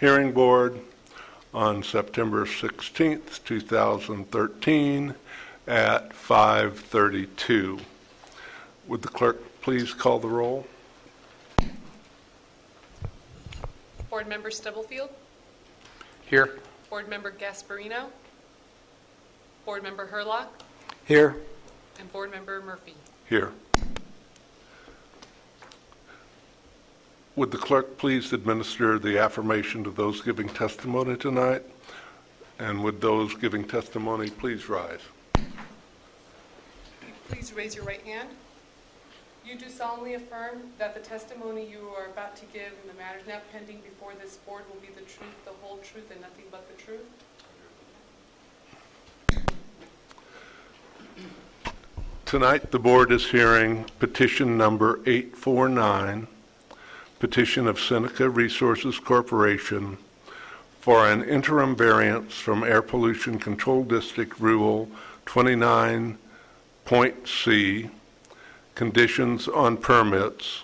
Hearing Board on September 16th, 2013 at 5:32. Would the clerk please call the roll? Board Member Stubblefield. Here. Board Member Gasparino. Board Member Herlock. Here. And Board Member Murphy. Here. Would the clerk please administer the affirmation to those giving testimony tonight? And would those giving testimony please rise? Please raise your right hand. You do solemnly affirm that the testimony you are about to give in the matters now pending before this board will be the truth, the whole truth, and nothing but the truth? Tonight, the board is hearing petition number 849, petition of Seneca Resources Corporation for an interim variance from Air Pollution Control District Rule 29.C, conditions on permits,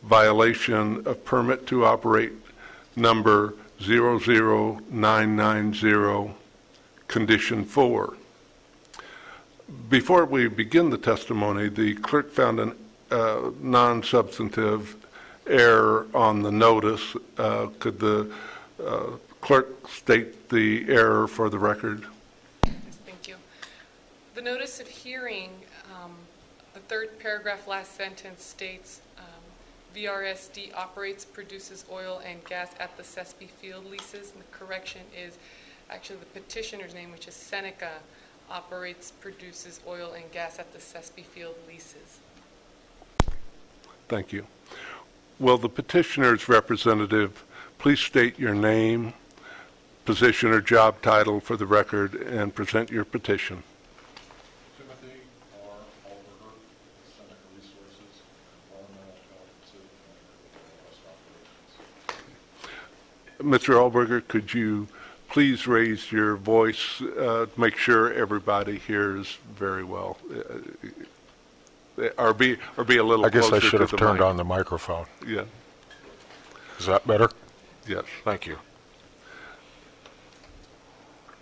violation of permit to operate number 00990, condition 4. Before we begin the testimony, the clerk found a non-substantive error on the notice. Could the clerk state the error for the record? Yes, thank you. The notice of hearing, the third paragraph, last sentence states, VRSD operates, produces oil and gas at the Sespe field leases. And the correction is actually the petitioner's name, which is Seneca, operates, produces oil and gas at the Sespe field leases. Thank you. Will the petitioner's representative please state your name, position or job title for the record and present your petition? Timothy R. Alberger, Seneca Resources, Environmental Health and Safety Operations. Mr. Alberger, could you please raise your voice to make sure everybody hears very well, or be a little closer to the mic. I guess I should have turned on the microphone. Yeah. Is that better? Yes. Thank you.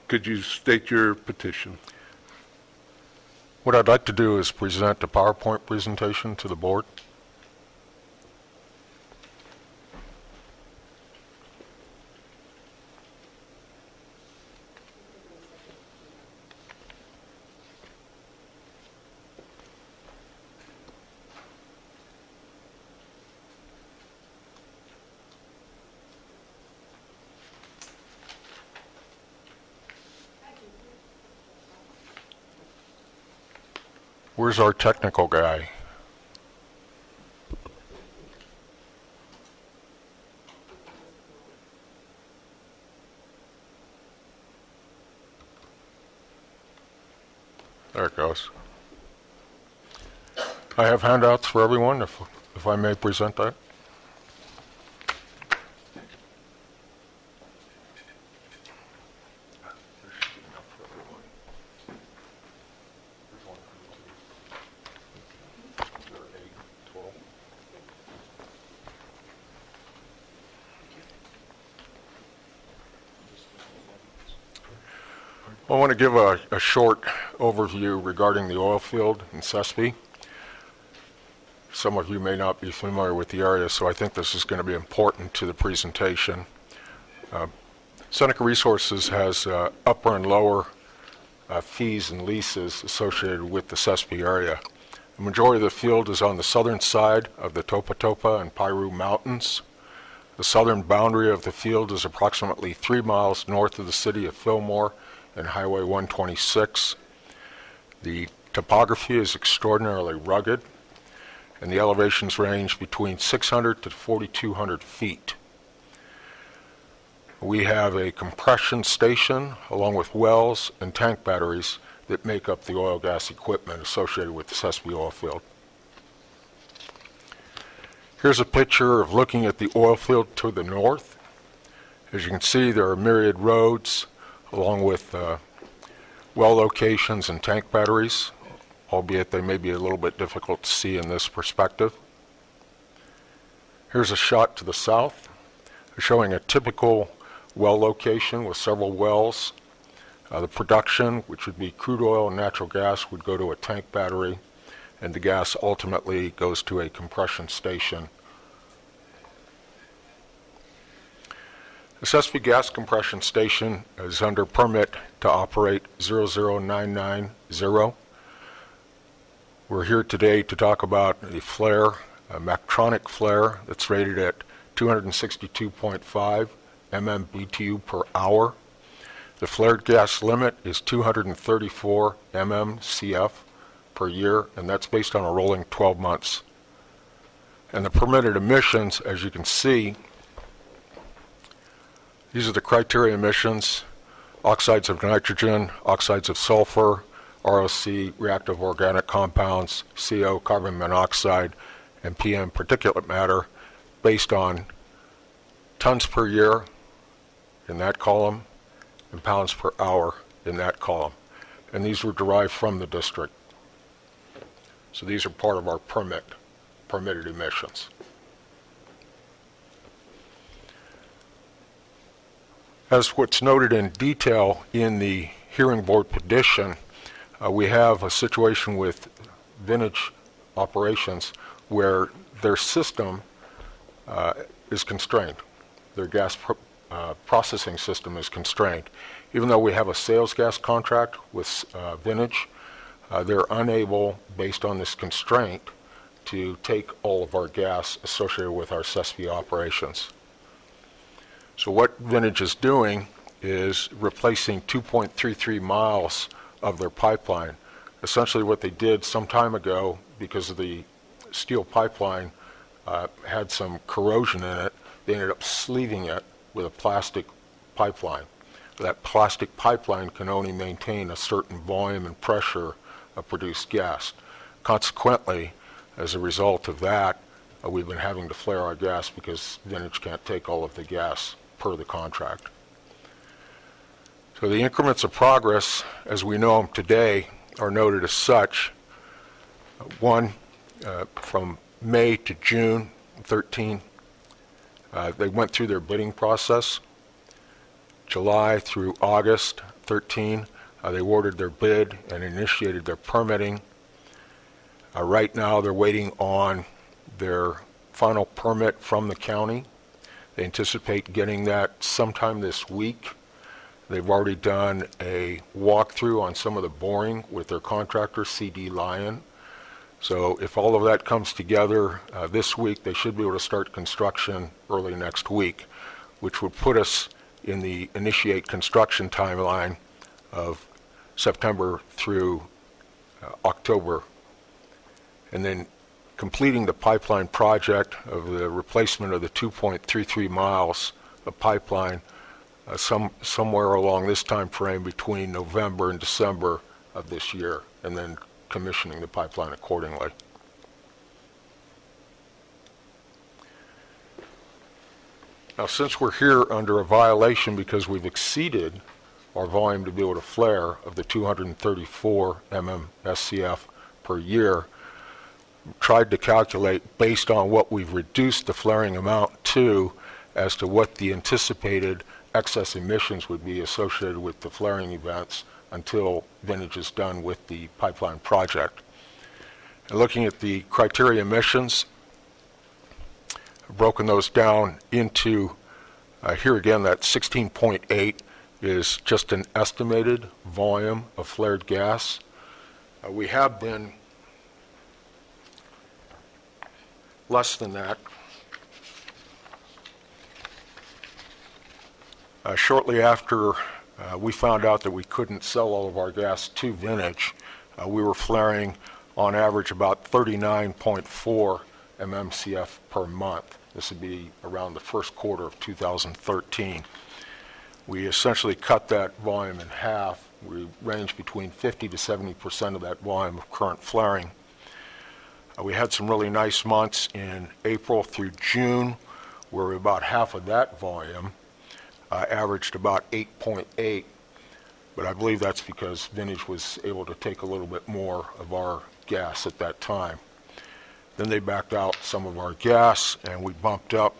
Could you state your petition? What I'd like to do is present a PowerPoint presentation to the board. Where's our technical guy? There it goes. I have handouts for everyone, if I may present that. I want to give a short overview regarding the oil field in Sespe. Some of you may not be familiar with the area, so I think this is going to be important to the presentation. Seneca Resources has upper and lower fees and leases associated with the Sespe area. The majority of the field is on the southern side of the Topa Topa and Piru Mountains. The southern boundary of the field is approximately 3 miles north of the city of Fillmore and Highway 126. The topography is extraordinarily rugged, and the elevations range between 600 to 4,200 feet. We have a compression station along with wells and tank batteries that make up the oil gas equipment associated with the Sespe oil field. Here's a picture of looking at the oil field to the north. As you can see, there are myriad roads along with well locations and tank batteries, albeit they may be a little bit difficult to see in this perspective. Here's a shot to the south. showing a typical well location with several wells. The production, which would be crude oil and natural gas, would go to a tank battery, and the gas ultimately goes to a compression station. The Sespe Gas Compression Station is under permit to operate 00990. We're here today to talk about a flare, a Mactronic flare that's rated at 262.5 MMBTU per hour. The flared gas limit is 234 MMCF per year, and that's based on a rolling 12 months. And the permitted emissions, as you can see, these are the criteria emissions: oxides of nitrogen, oxides of sulfur, ROC, reactive organic compounds, CO, carbon monoxide, and PM, particulate matter, based on tons per year in that column and pounds per hour in that column. And these were derived from the district. So these are part of our permitted emissions. As what's noted in detail in the hearing board petition, we have a situation with Vintage Operations where their system is constrained. Their gas processing system is constrained. Even though we have a sales gas contract with Vintage, they're unable, based on this constraint, to take all of our gas associated with our Sespe operations. So what Vintage is doing is replacing 2.33 miles of their pipeline. Essentially what they did some time ago, because of the steel pipeline had some corrosion in it, they ended up sleeving it with a plastic pipeline. That plastic pipeline can only maintain a certain volume and pressure of produced gas. Consequently, as a result of that, we've been having to flare our gas because Vintage can't take all of the gas per the contract. So the increments of progress, as we know them today, are noted as such. One, from May to June 13, they went through their bidding process. July through August 13, they awarded their bid and initiated their permitting. Right now they're waiting on their final permit from the county. They anticipate getting that sometime this week. They've already done a walkthrough on some of the boring with their contractor, CD Lion. So if all of that comes together this week, they should be able to start construction early next week, which would put us in the initiate construction timeline of September through October. And then completing the pipeline project of the replacement of the 2.33 miles of pipeline somewhere along this time frame between November and December of this year, and then commissioning the pipeline accordingly. Now, since we're here under a violation because we've exceeded our volume to be able to flare of the 234 MMSCF per year, tried to calculate based on what we've reduced the flaring amount to as to what the anticipated excess emissions would be associated with the flaring events until Vintage is done with the pipeline project. And looking at the criteria emissions, I've broken those down into, here again, that 16.8 is just an estimated volume of flared gas. We have been less than that. Shortly after we found out that we couldn't sell all of our gas to Vintage, we were flaring on average about 39.4 MMCF per month. This would be around the first quarter of 2013. We essentially cut that volume in half. We range between 50 to 70% of that volume of current flaring. We had some really nice months in April through June where about half of that volume averaged about 8.8, but I believe that's because Vintage was able to take a little bit more of our gas at that time. Then they backed out some of our gas, and we bumped up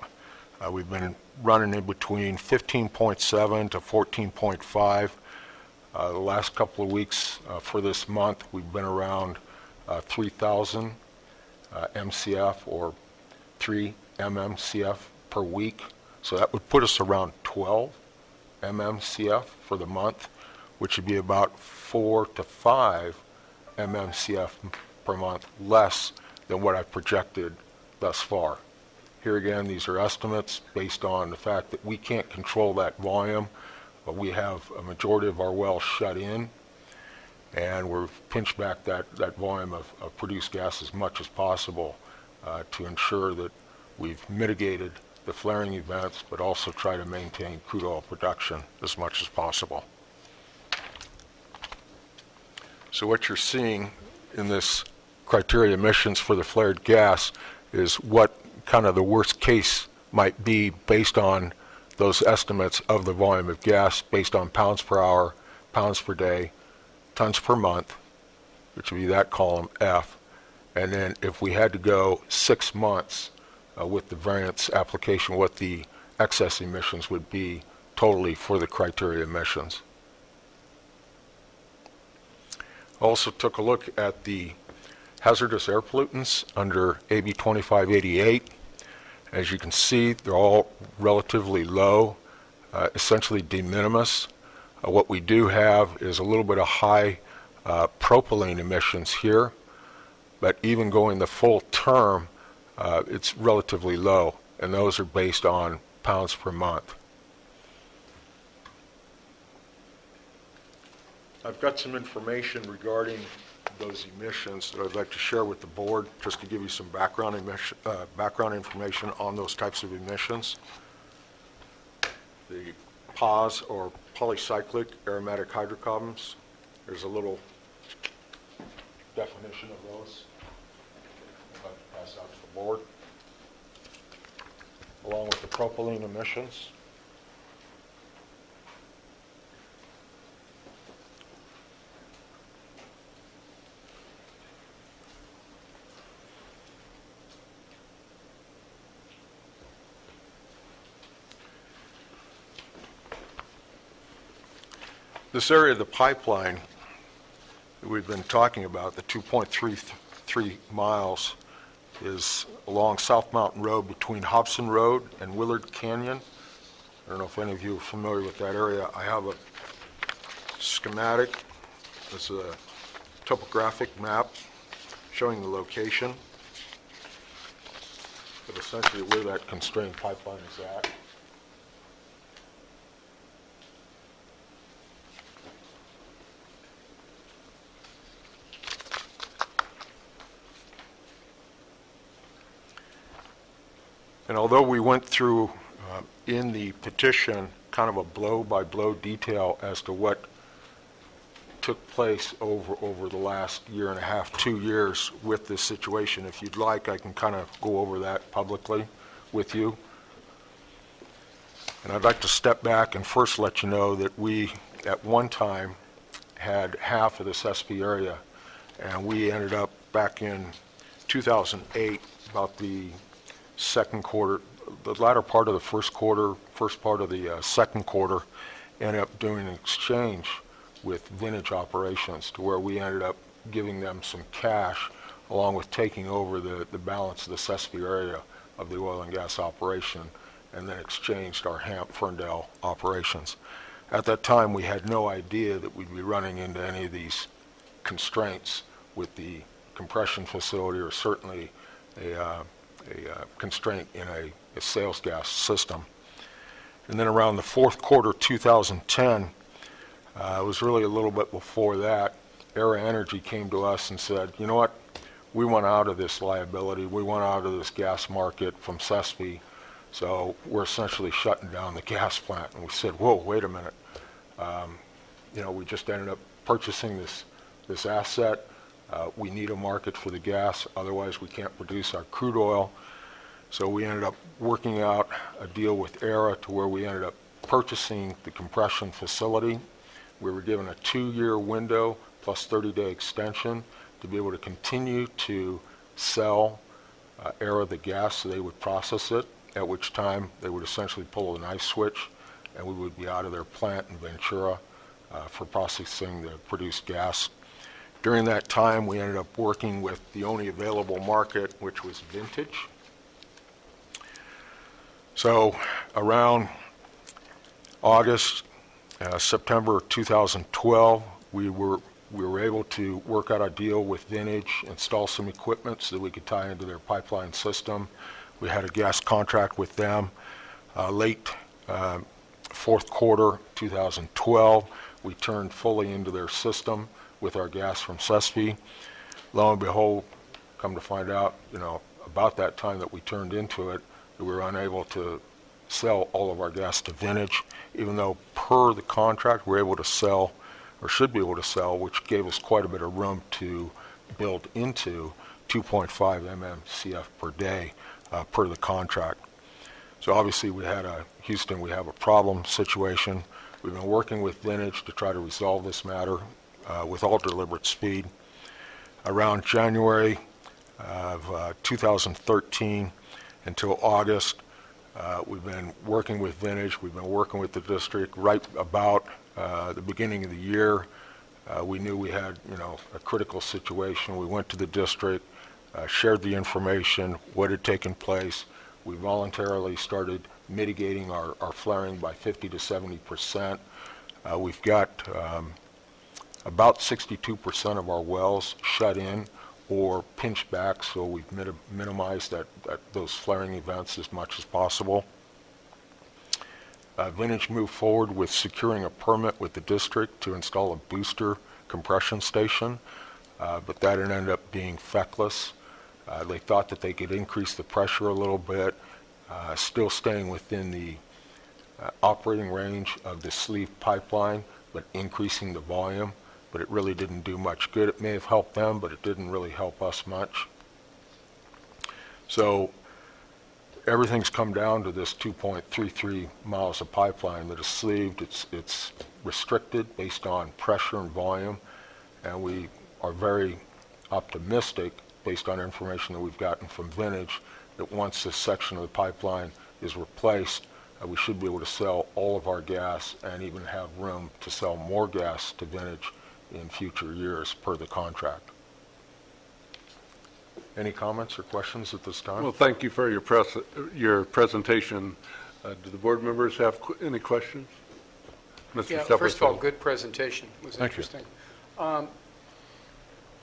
We've been running in between 15.7 to 14.5. The last couple of weeks for this month, we've been around 3,000 MCF or 3 MMCF per week. So that would put us around 12 MMCF for the month, which would be about 4 to 5 MMCF per month less than what I've projected thus far. Here again, these are estimates based on the fact that we can't control that volume, but we have a majority of our wells shut in, and we've pinched back that volume of produced gas as much as possible to ensure that we've mitigated the flaring events, but also try to maintain crude oil production as much as possible. So what you're seeing in this criteria emissions for the flared gas is what kind of the worst case might be based on those estimates of the volume of gas based on pounds per hour, pounds per day, tons per month, which would be that column F. And then if we had to go 6 months with the variance application, what the excess emissions would be totally for the criteria emissions. Also took a look at the hazardous air pollutants under AB 2588. As you can see, they're all relatively low, essentially de minimis. What we do have is a little bit of high propylene emissions here, but even going the full term, it's relatively low, and those are based on pounds per month. I've got some information regarding those emissions that I'd like to share with the board, just to give you some background information on those types of emissions. The PAHs, or polycyclic aromatic hydrocarbons, there's a little definition of those I'd like to pass out to the board, along with the propylene emissions. This area of the pipeline that we've been talking about, the 2.33 miles, is along South Mountain Road between Hobson Road and Willard Canyon. I don't know if any of you are familiar with that area. I have a schematic. It's a topographic map showing the location, but essentially where that constrained pipeline is at. And although we went through in the petition kind of a blow-by-blow detail as to what took place over the last year and a half, 2 years with this situation, if you'd like, I can kind of go over that publicly with you. And I'd like to step back and first let you know that we, at one time, had half of this SP area, and we ended up back in 2008, about the second quarter, the latter part of the first quarter, first part of the second quarter, ended up doing an exchange with Vintage Operations to where we ended up giving them some cash along with taking over the balance of the Sespe area of the oil and gas operation, and then exchanged our Ferndale operations. At that time, we had no idea that we'd be running into any of these constraints with the compression facility, or certainly a constraint in a sales gas system. And then around the fourth quarter 2010, it was really a little bit before that, Era Energy came to us and said, you know what, we want out of this liability, we want out of this gas market from Sespe, so we're essentially shutting down the gas plant. And we said, whoa, wait a minute. You know, we just ended up purchasing this asset. We need a market for the gas, otherwise we can't produce our crude oil. So we ended up working out a deal with Era to where we ended up purchasing the compression facility. We were given a 2-year window plus 30-day extension to be able to continue to sell Era the gas so they would process it at which time they would essentially pull a knife switch, and we would be out of their plant in Ventura for processing the produced gas. During that time, we ended up working with the only available market, which was vintage. So around August, September 2012, we were able to work out a deal with Vintage, install some equipment so that we could tie into their pipeline system. We had a gas contract with them. Late fourth quarter 2012, we turned fully into their system with our gas from Sespe. Lo and behold, come to find out, about that time that we turned into it, we were unable to sell all of our gas to Vintage, even though per the contract we're able to sell, or should be able to sell, which gave us quite a bit of room to build into 2.5 MMCF per day per the contract. So obviously Houston, we have a problem situation. We've been working with Vintage to try to resolve this matter with all deliberate speed. Around January of 2013 until August, we've been working with Vintage. We've been working with the district. Right about the beginning of the year, we knew we had, a critical situation. We went to the district, shared the information, what had taken place. We voluntarily started mitigating our flaring by 50 to 70%. We've got about 62% of our wells shut in or pinched back, so we've minimized those flaring events as much as possible. Vintage moved forward with securing a permit with the district to install a booster compression station, but that ended up being feckless. They thought that they could increase the pressure a little bit, still staying within the operating range of the sleeve pipeline, but increasing the volume, but it really didn't do much good. It may have helped them, but it didn't really help us much. So everything's come down to this 2.33 miles of pipeline that is sleeved. It's restricted based on pressure and volume, and we are very optimistic based on information that we've gotten from Vintage that once this section of the pipeline is replaced, we should be able to sell all of our gas and even have room to sell more gas to Vintage in future years per the contract. Any comments or questions at this time? Well, thank you for your presentation. Do the board members have any questions? Mr. Yeah, Shepard. first of all, good presentation. It was Thank you. interesting.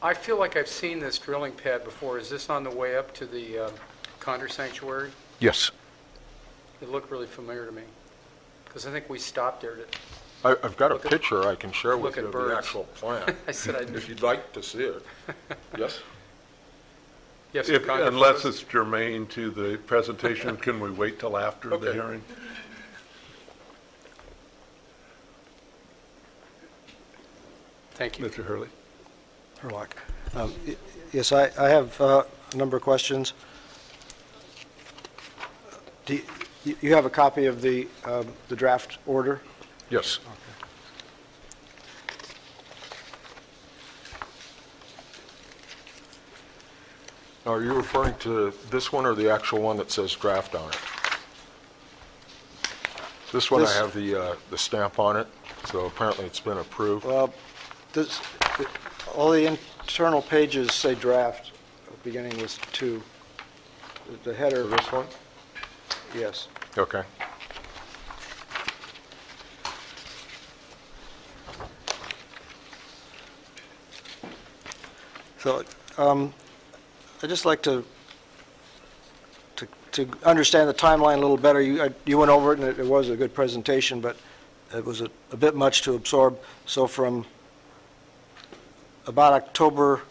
I feel like I've seen this drilling pad before. Is this on the way up to the Condor Sanctuary? Yes. It looked really familiar to me, because I think we stopped there to... I've got a Look at- picture I can share with look at you of the birds. actual plant. I said I'd... If you'd like to see it. Yes? You have some contact Unless photos? it's germane to the presentation, can we wait till after the Okay. hearing? Thank you. Mr. Hurley? Herlock. Yes, I have a number of questions. Do you have a copy of the draft order? Yes. Are you referring to this one or the actual one that says draft on it? This one I This- have the stamp on it, so apparently it's been approved. Well, all the internal pages say draft, beginning with 2. The header, So this one? yes. Okay. So I'd just like to understand the timeline a little better. You went over it, and it was a good presentation, but it was a bit much to absorb. So from about October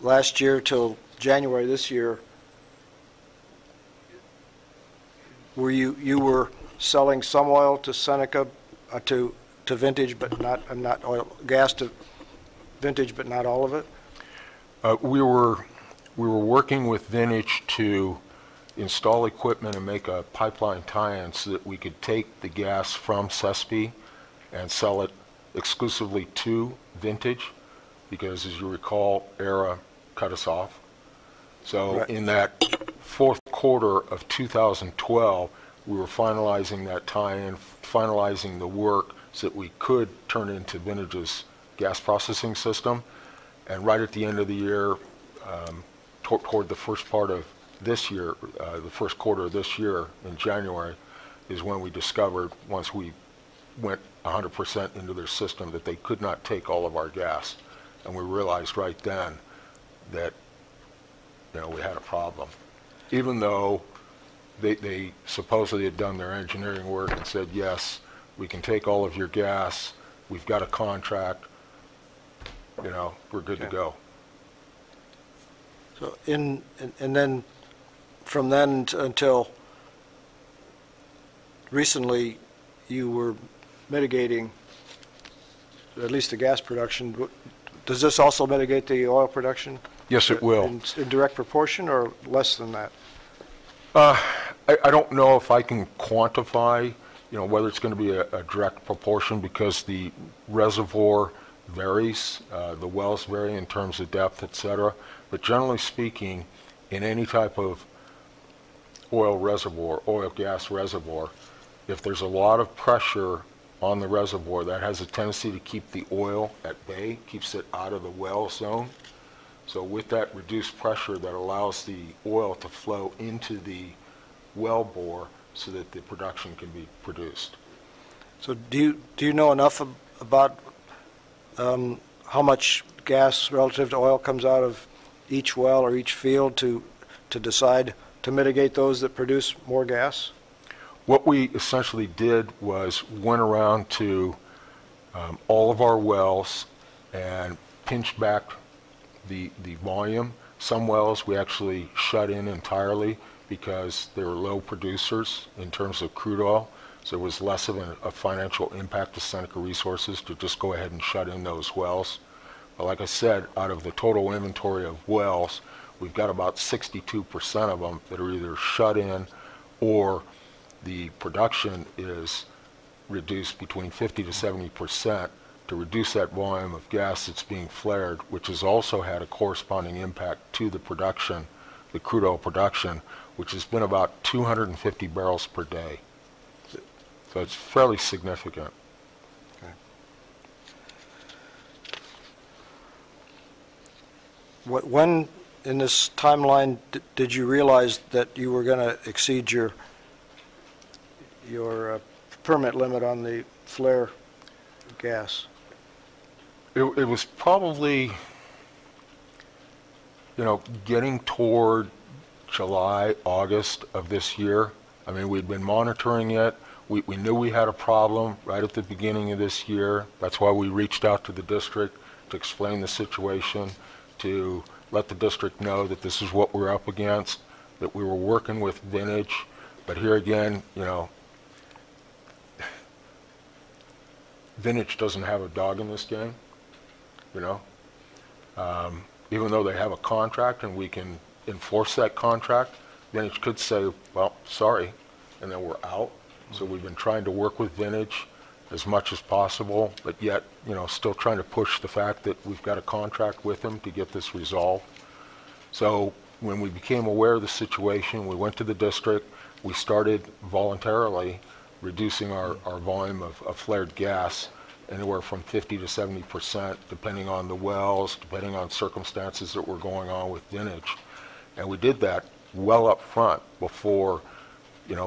last year till January this year, you were selling some oil to Seneca, to Vintage, but not oil, gas to Vintage, but not all of it? We were working with Vintage to install equipment and make a pipeline tie-in so that we could take the gas from Sespe and sell it exclusively to Vintage, because as you recall, ERA cut us off. So Right. in that fourth quarter of 2012, we were finalizing that tie-in, finalizing the work so that we could turn into Vintage's gas processing system. And right at the end of the year, toward the first part of this year, the first quarter of this year in January, is when we discovered, once we went 100% into their system, that they could not take all of our gas. And we realized right then that, we had a problem. Even though they supposedly had done their engineering work and said, yes, we can take all of your gas, we've got a contract, we're good to go. So and then from then until recently, you were mitigating at least the gas production. Does this also mitigate the oil production? Yes, it will. In direct proportion or less than that? I don't know if I can quantify, whether it's going to be a direct proportion, because the reservoir varies, the wells vary in terms of depth, et cetera. But generally speaking, in any type of oil reservoir, oil gas reservoir, if there's a lot of pressure on the reservoir, that has a tendency to keep the oil at bay, keeps it out of the well zone. So with that reduced pressure, that allows the oil to flow into the well bore so that the production can be produced. So do you know enough about how much gas relative to oil comes out of each well or each field to decide to mitigate those that produce more gas? What we essentially did was went around to all of our wells and pinched back the volume. Some wells we actually shut in entirely because they were low producers in terms of crude oil, so it was less of a financial impact to Seneca Resources to just go ahead and shut in those wells. But like I said, out of the total inventory of wells, we've got about 62% of them that are either shut in or the production is reduced between 50 to 70% to reduce that volume of gas that's being flared, which has also had a corresponding impact to the production, the crude oil production, which has been about 250 barrels per day. So it's fairly significant. Okay. When in this timeline did you realize that you were going to exceed your permit limit on the flare gas? It was probably, getting toward July, August of this year. I mean, we'd been monitoring it. We knew we had a problem right at the beginning of this year. That's why we reached out to the district to explain the situation, to let the district know that this is what we're up against, that we were working with Vintage. But here again, Vintage doesn't have a dog in this game, even though they have a contract and we can enforce that contract, Vintage could say, well, sorry, and then we're out. So we've been trying to work with Vintage as much as possible, but yet, still trying to push the fact that we've got a contract with them to get this resolved. So when we became aware of the situation, we went to the district. We started voluntarily reducing our volume of flared gas anywhere from 50 to 70%, depending on the wells, depending on circumstances that were going on with Vintage. And we did that well up front before,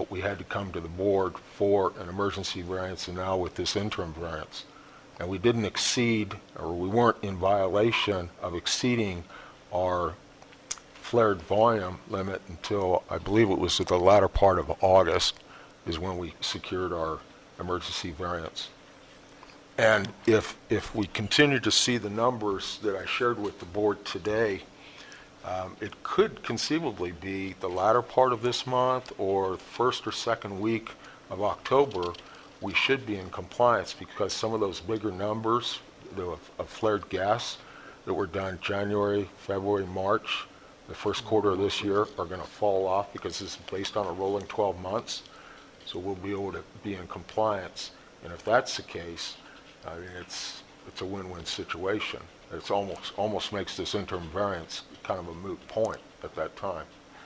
we had to come to the board for an emergency variance and now with this interim variance. And we didn't exceed, or we weren't in violation of exceeding our flared volume limit until, I believe it was at the latter part of August, is when we secured our emergency variance. And if we continue to see the numbers that I shared with the board today, it could conceivably be the latter part of this month or first or second week of October, we should be in compliance, because some of those bigger numbers of flared gas that were done January, February, March, the first quarter of this year, are going to fall off because it's based on a rolling 12 months. So we'll be able to be in compliance. And if that's the case, I mean, it's a win-win situation. It's almost makes this interim variance kind of a moot point at that time.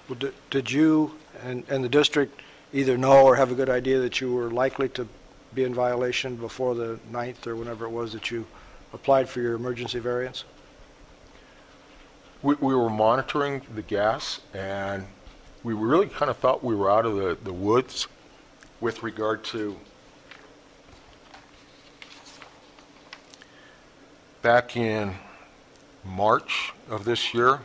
Well, did you and the district either know or have a good idea that you were likely to be in violation before the 9th or whenever it was that you applied for your emergency variance? We were monitoring the gas, and we really kind of thought we were out of the woods with regard to back in March of this year.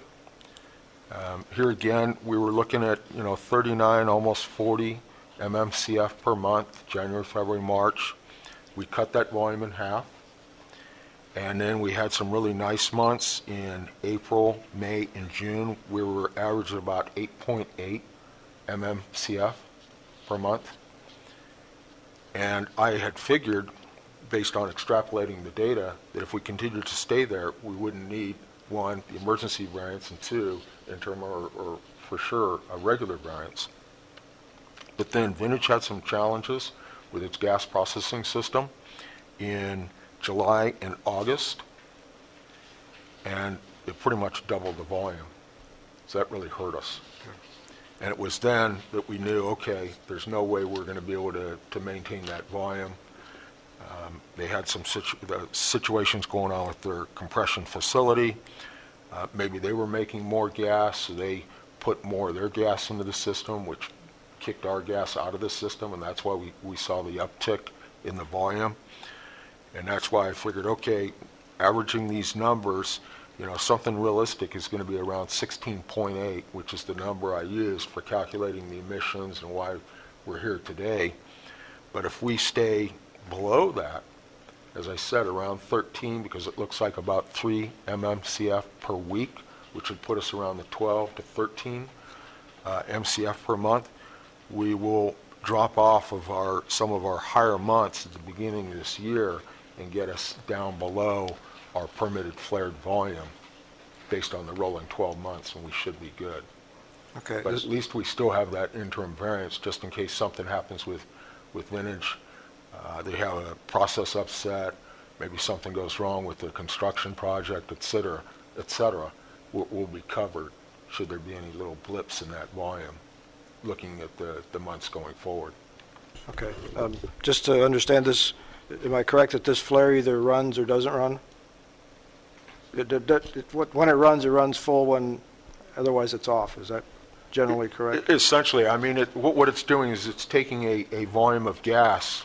Here again, we were looking at 39, almost 40 MMCF per month, January, February, March. We cut that volume in half. And then we had some really nice months in April, May, and June. We were averaging about 8.8 MMCF per month. And I had figured, based on extrapolating the data, that if we continued to stay there, we wouldn't need, one, the emergency variance, and two, interim or for sure a regular variance. But then Vintage had some challenges with its gas processing system in July and August, and it pretty much doubled the volume. So that really hurt us. And it was then that we knew, okay, there's no way we're going to be able to maintain that volume. They had some situations going on with their compression facility. Maybe they were making more gas, so they put more of their gas into the system, which kicked our gas out of the system, and that's why we saw the uptick in the volume. And that's why I figured, okay, averaging these numbers, something realistic is going to be around 16.8, which is the number I used for calculating the emissions and why we're here today. But if we stay below that, as I said, around 13, because it looks like about 3 MMCF per week, which would put us around the 12 to 13 MCF per month, we will drop off of some of our higher months at the beginning of this year and get us down below our permitted flared volume based on the rolling 12 months, and we should be good. Okay. But at least we still have that interim variance just in case something happens with Vintage. They have a process upset, maybe something goes wrong with the construction project, et cetera, et cetera. We'll be covered should there be any little blips in that volume, looking at the months going forward. Okay. Just to understand this, am I correct that this flare either runs or doesn't run? When it runs full, when otherwise it's off. Is that generally correct? Essentially, I mean, what it's doing is it's taking a volume of gas,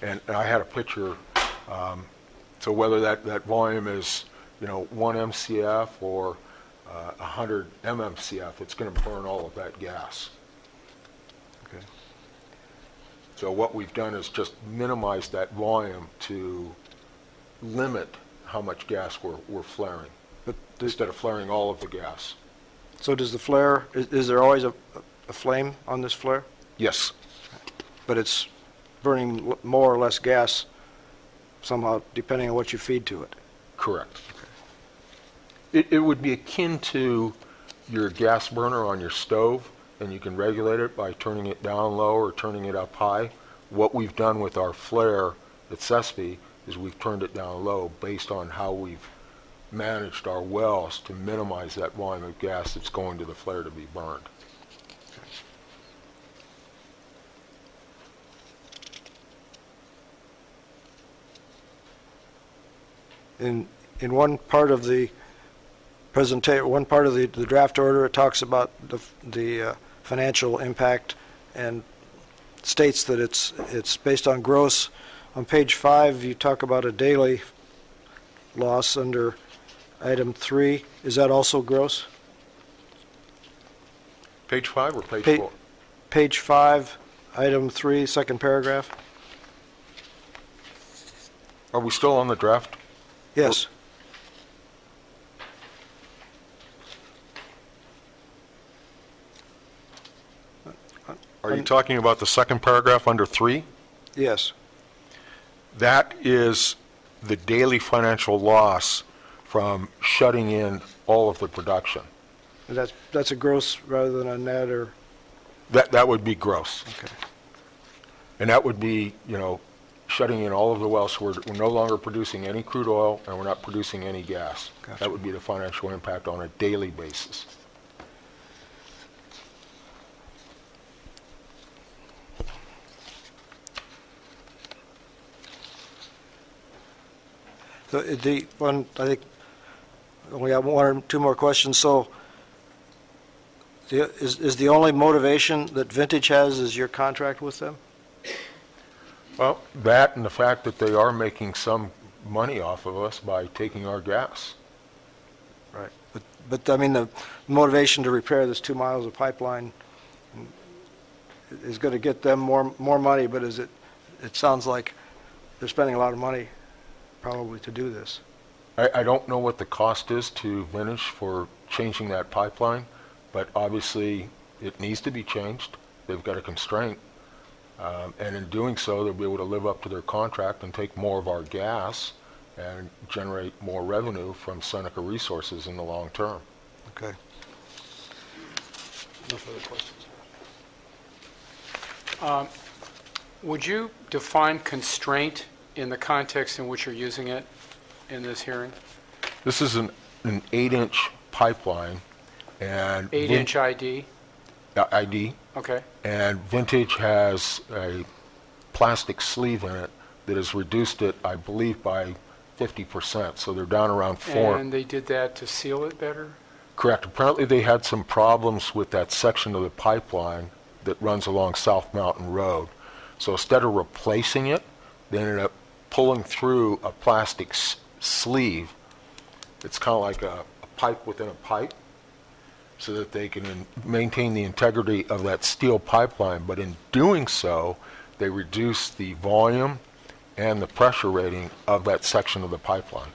and I had a picture, so whether that volume is 1 MCF or 100 MMCF, it's going to burn all of that gas. Okay. So what we've done is just minimize that volume to limit how much gas we're flaring, But instead of flaring all of the gas. so does the flare, is there always a flame on this flare? Yes. But it's burning more or less gas somehow, depending on what you feed to it. Correct. It would be akin to your gas burner on your stove, and you can regulate it by turning it down low or turning it up high. What we've done with our flare at CESP is we've turned it down low based on how we've managed our wells to minimize that volume of gas that's going to the flare to be burned. In one part of the presentation, one part of the draft order, it talks about the financial impact and states that it's based on gross. On page 5, you talk about a daily loss under item 3. Is that also gross? Page 5 or page 4? Page 5, item 3, second paragraph. Are we still on the draft? Yes. Are you talking about the second paragraph under 3? Yes. That is the daily financial loss from shutting in all of the production. And that's a gross rather than a net, or? That would be gross. Okay. And that would be, shutting in all of the wells. So we're no longer producing any crude oil, and we're not producing any gas. Gotcha. That would be the financial impact on a daily basis. The one, I think, we have one or two more questions. So is the only motivation that Vintage has is your contract with them? Well, that and the fact that they are making some money off of us by taking our gas. Right. But I mean, the motivation to repair this 2 miles of pipeline is going to get them more money, but it sounds like they're spending a lot of money probably to do this. I don't know what the cost is to Vintage for changing that pipeline, but obviously it needs to be changed. They've got a constraint. And in doing so, they'll be able to live up to their contract and take more of our gas and generate more revenue from Seneca Resources in the long term. Okay. No further questions. Would you define constraint in the context in which you're using it in this hearing? This is an 8-inch pipeline, and 8-inch ID? ID, Okay. and Vintage has a plastic sleeve in it that has reduced it, I believe, by 50%. So they're down around 4. And they did that to seal it better? Correct. Apparently they had some problems with that section of the pipeline that runs along South Mountain Road. So instead of replacing it, they ended up pulling through a plastic sleeve. It's kind of like a pipe within a pipe, so that they can maintain the integrity of that steel pipeline. But in doing so, they reduce the volume and the pressure rating of that section of the pipeline.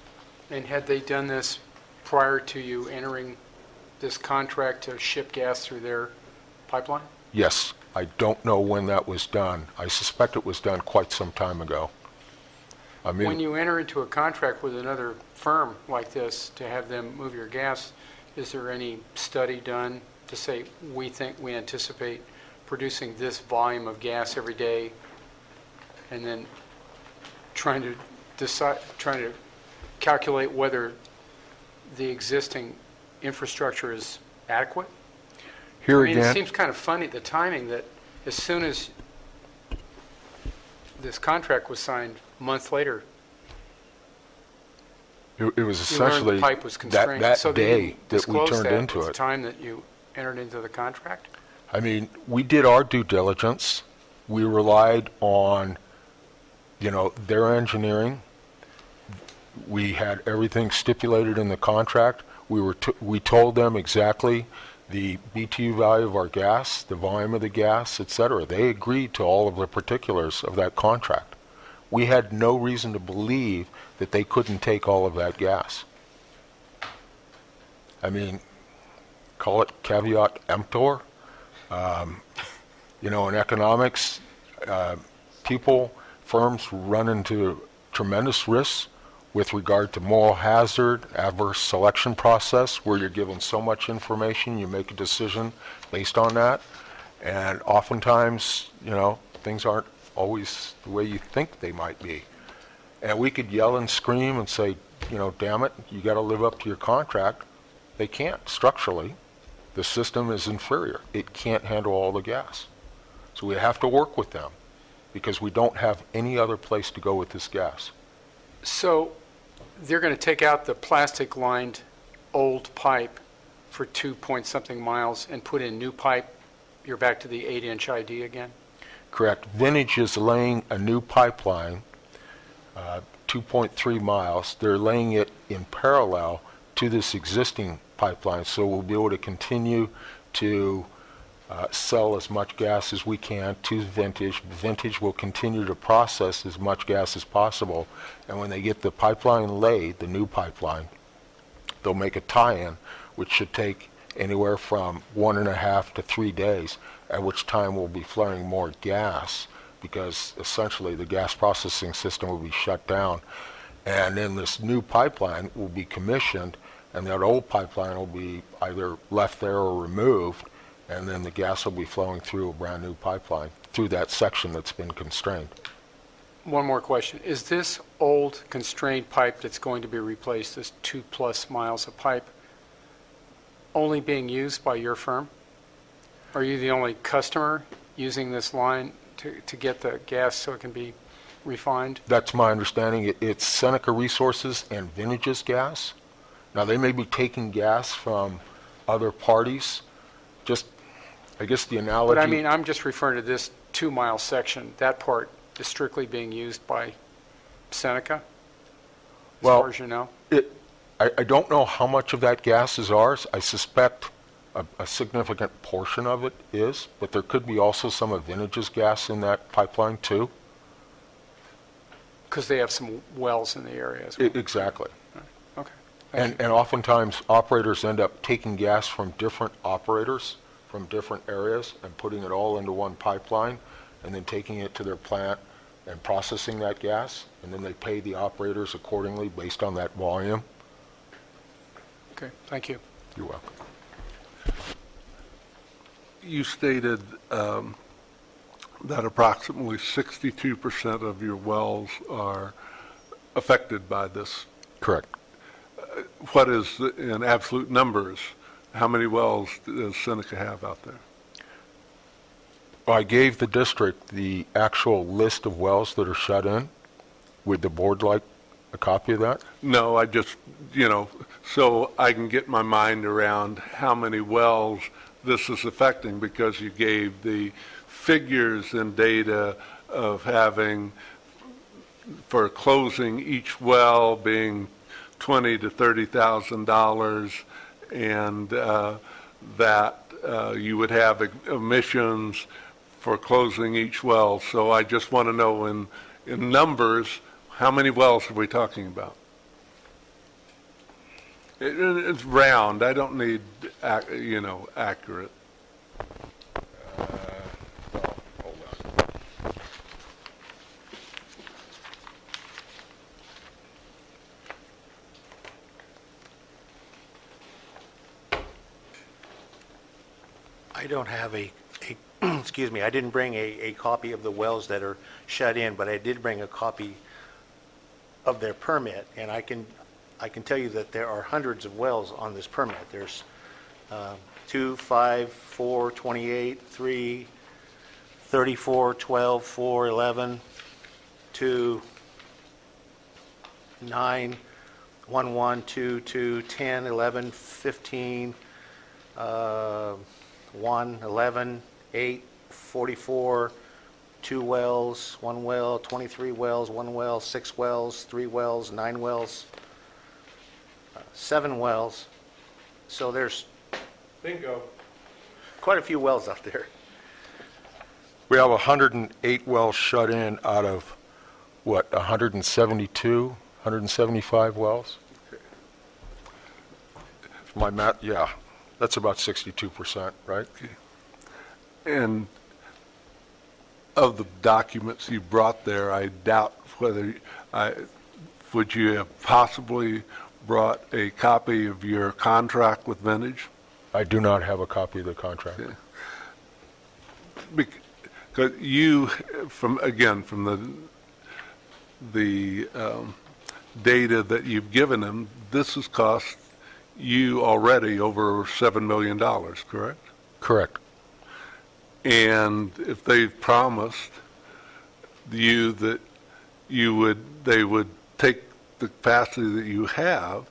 And had they done this prior to you entering this contract to ship gas through their pipeline? Yes, I don't know when that was done. I suspect it was done quite some time ago. I mean, When you enter into a contract with another firm like this to have them move your gas, is there any study done to say, we anticipate producing this volume of gas every day, and then trying to calculate whether the existing infrastructure is adequate? here I mean, again, it seems kind of funny, the timing, that as soon as this contract was signed, a month later, it was you learned essentially the pipe was constrained. that So they day didn't that we disclose turned that into at the it. time that you entered into the contract? I mean, we did our due diligence. We relied on, their engineering. We had everything stipulated in the contract. We told them exactly the BTU value of our gas, the volume of the gas, et cetera. They agreed to all of the particulars of that contract. We had no reason to believe that they couldn't take all of that gas. I mean, call it caveat emptor. In economics, firms run into tremendous risks with regard to moral hazard, adverse selection process, where you're given so much information, you make a decision based on that. And oftentimes, things aren't always the way you think they might be. And we could yell and scream and say, damn it, you got to live up to your contract. They can't structurally. The system is inferior. It can't handle all the gas. So we have to work with them because we don't have any other place to go with this gas. So they're going to take out the plastic-lined old pipe for 2-point-something miles and put in new pipe. You're back to the 8-inch ID again? Correct. Vintage is laying a new pipeline, 2.3 miles. They're laying it in parallel to this existing pipeline, so we'll be able to continue to sell as much gas as we can to Vintage. Vintage will continue to process as much gas as possible, and when they get the pipeline laid, the new pipeline, they'll make a tie-in, which should take anywhere from 1.5 to 3 days, at which time we'll be flaring more gas because essentially the gas processing system will be shut down. And then this new pipeline will be commissioned, and that old pipeline will be either left there or removed, and then the gas will be flowing through a brand new pipeline through that section that's been constrained. One more question. Is this old constrained pipe that's going to be replaced, this 2+ miles of pipe, only being used by your firm? Are you the only customer using this line to get the gas so it can be refined? That's my understanding. It's Seneca Resources and Vintage's gas. Now, they may be taking gas from other parties. Just, I guess the analogy... But I mean, I'm just referring to this 2-mile section. That part is strictly being used by Seneca, as Well, far as you know? I don't know how much of that gas is ours. I suspect a significant portion of it is, but there could be also some of Vintage's gas in that pipeline, too. Because they have some wells in the area as well. Exactly. Okay. Thank And oftentimes, operators end up taking gas from different operators from different areas and putting it all into one pipeline, and then taking it to their plant and processing that gas, and then they pay the operators accordingly based on that volume. Okay, thank you. You're welcome. You stated that approximately 62% of your wells are affected by this. Correct. What is, in absolute numbers, how many wells does Seneca have out there? I gave the district the actual list of wells that are shut in. Would the board like a copy of that? No, I just, so I can get my mind around how many wells this is affecting, because you gave the figures and data of having, for closing each well being $20,000 to $30,000, and that you would have emissions for closing each well. So I just want to know in numbers, how many wells are we talking about? It's round. I don't need, accurate. Hold on. I don't have excuse me, I didn't bring a copy of the wells that are shut in, but I did bring a copy of their permit, and I can tell you that there are hundreds of wells on this permit. There's 2, 5, 4, 28, 3, 34, 12, 4, 11, 2, 9, 1, 1, 2, 2, 10, 11, 15, 1, 11, 8, 44, 2 wells, 1 well, 23 wells, 1 well, 6 wells, 3 wells, 9 wells, 7 wells. So there's Bingo. quite a few wells out there. We have 108 wells shut in out of, 172, 175 wells? My math, yeah, that's about 62%, right? And of the documents you brought there, I doubt whether, would you have possibly brought a copy of your contract with Vintage? I do not have a copy of the contract. Yeah. Because you, from the data that you've given them, this has cost you already over $7 million, correct? Correct. And if they've promised you that they would take the capacity that you have,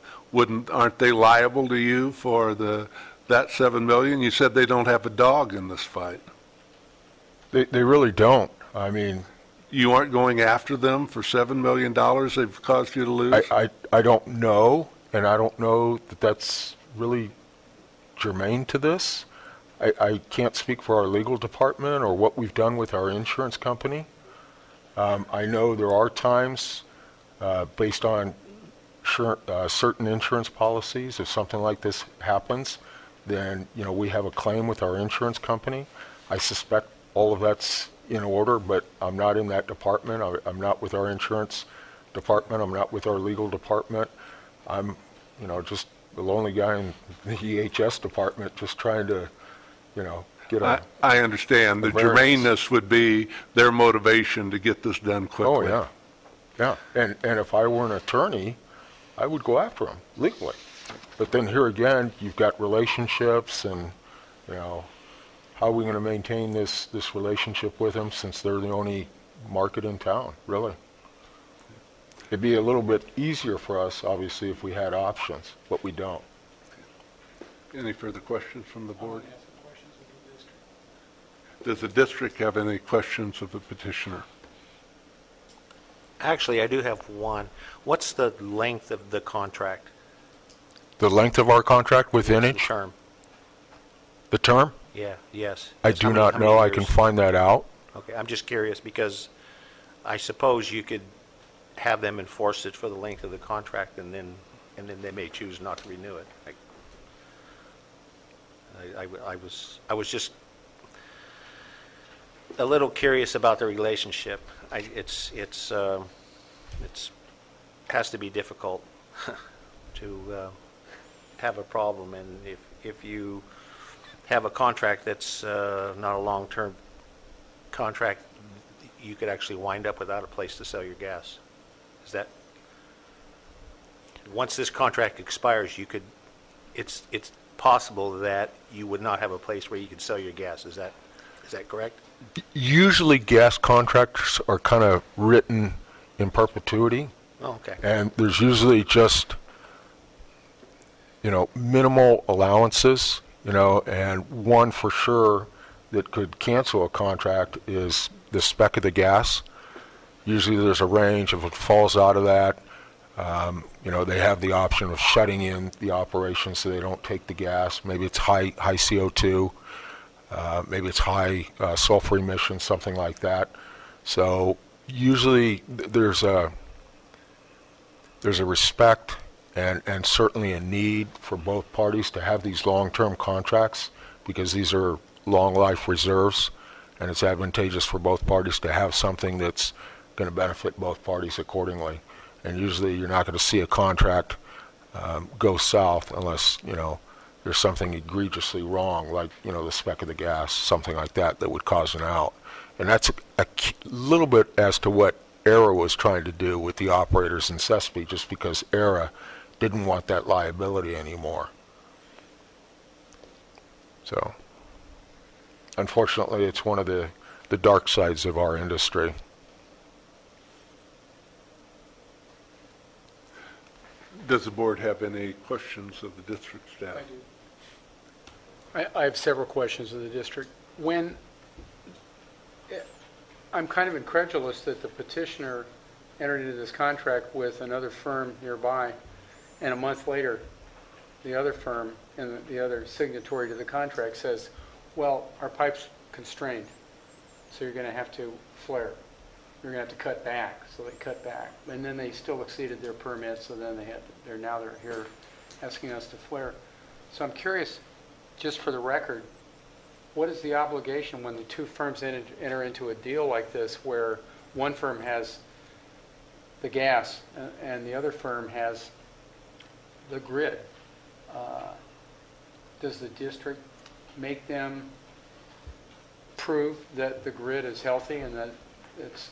aren't they liable to you for that $7 million? You said they don't have a dog in this fight. They really don't. I mean, You aren't going after them for $7 million they've caused you to lose? I don't know, and I don't know that that's really germane to this. I can't speak for our legal department or what we've done with our insurance company. I know there are times, based on certain insurance policies, if something like this happens, then we have a claim with our insurance company. I suspect all of that's in order, but I'm not in that department. I'm not with our insurance department. I'm not with our legal department. I'm, just the lonely guy in the EHS department, just trying to, get a... I understand. The germaneness would be their motivation to get this done quickly. Oh, yeah. Yeah, and if I were an attorney, I would go after them legally. But then here again, you've got relationships and, how are we going to maintain this relationship with them since they're the only market in town, really. It'd be a little bit easier for us, obviously, if we had options, but we don't. Any further questions from the board? Does the district have any questions of the petitioner? Actually, I do have one. What's the length of the contract? The length of our contract with The Vintage, term? the term? Yeah, yes. I Yes, do how many- not how many know. I can years? find that out. Okay, I'm just curious because I suppose you could have them enforce it for the length of the contract and then they may choose not to renew it. I was just a little curious about the relationship. It's has to be difficult to have a problem, and if you have a contract that's not a long-term contract, you could actually wind up without a place to sell your gas. Is that, once this contract expires, you could, it's possible that you would not have a place where you could sell your gas. Is that correct? Usually gas contracts are kind of written in perpetuity, Oh, okay. and there's usually just, minimal allowances, and one for sure that could cancel a contract is the spec of the gas. Usually there's a range. If it falls out of that, they have the option of shutting in the operation so they don't take the gas. Maybe it's high CO2, maybe it's high sulfur emissions, something like that. So usually there's a respect and certainly a need for both parties to have these long-term contracts, because these are long-life reserves, and it's advantageous for both parties to have something that's going to benefit both parties accordingly. And usually you're not going to see a contract go south unless, there's something egregiously wrong, like, the spec of the gas, something like that would cause an out. And that's a little bit as to what ERA was trying to do with the operators in Sespe, just because ERA didn't want that liability anymore. So, unfortunately, it's one of the dark sides of our industry. Does the board have any questions of the district staff? I have several questions of the district. I'm kind of incredulous that the petitioner entered into this contract with another firm nearby, and a month later, the other firm and the other signatory to the contract says, well, our pipe's constrained, so you're going to have to flare. You're going to have to cut back. So they cut back. And then they still exceeded their permit, so then they're here asking us to flare. So I'm curious, just for the record, what is the obligation when the two firms enter into a deal like this, where one firm has the gas and the other firm has the grid? Does the district make them prove that the grid is healthy and that it's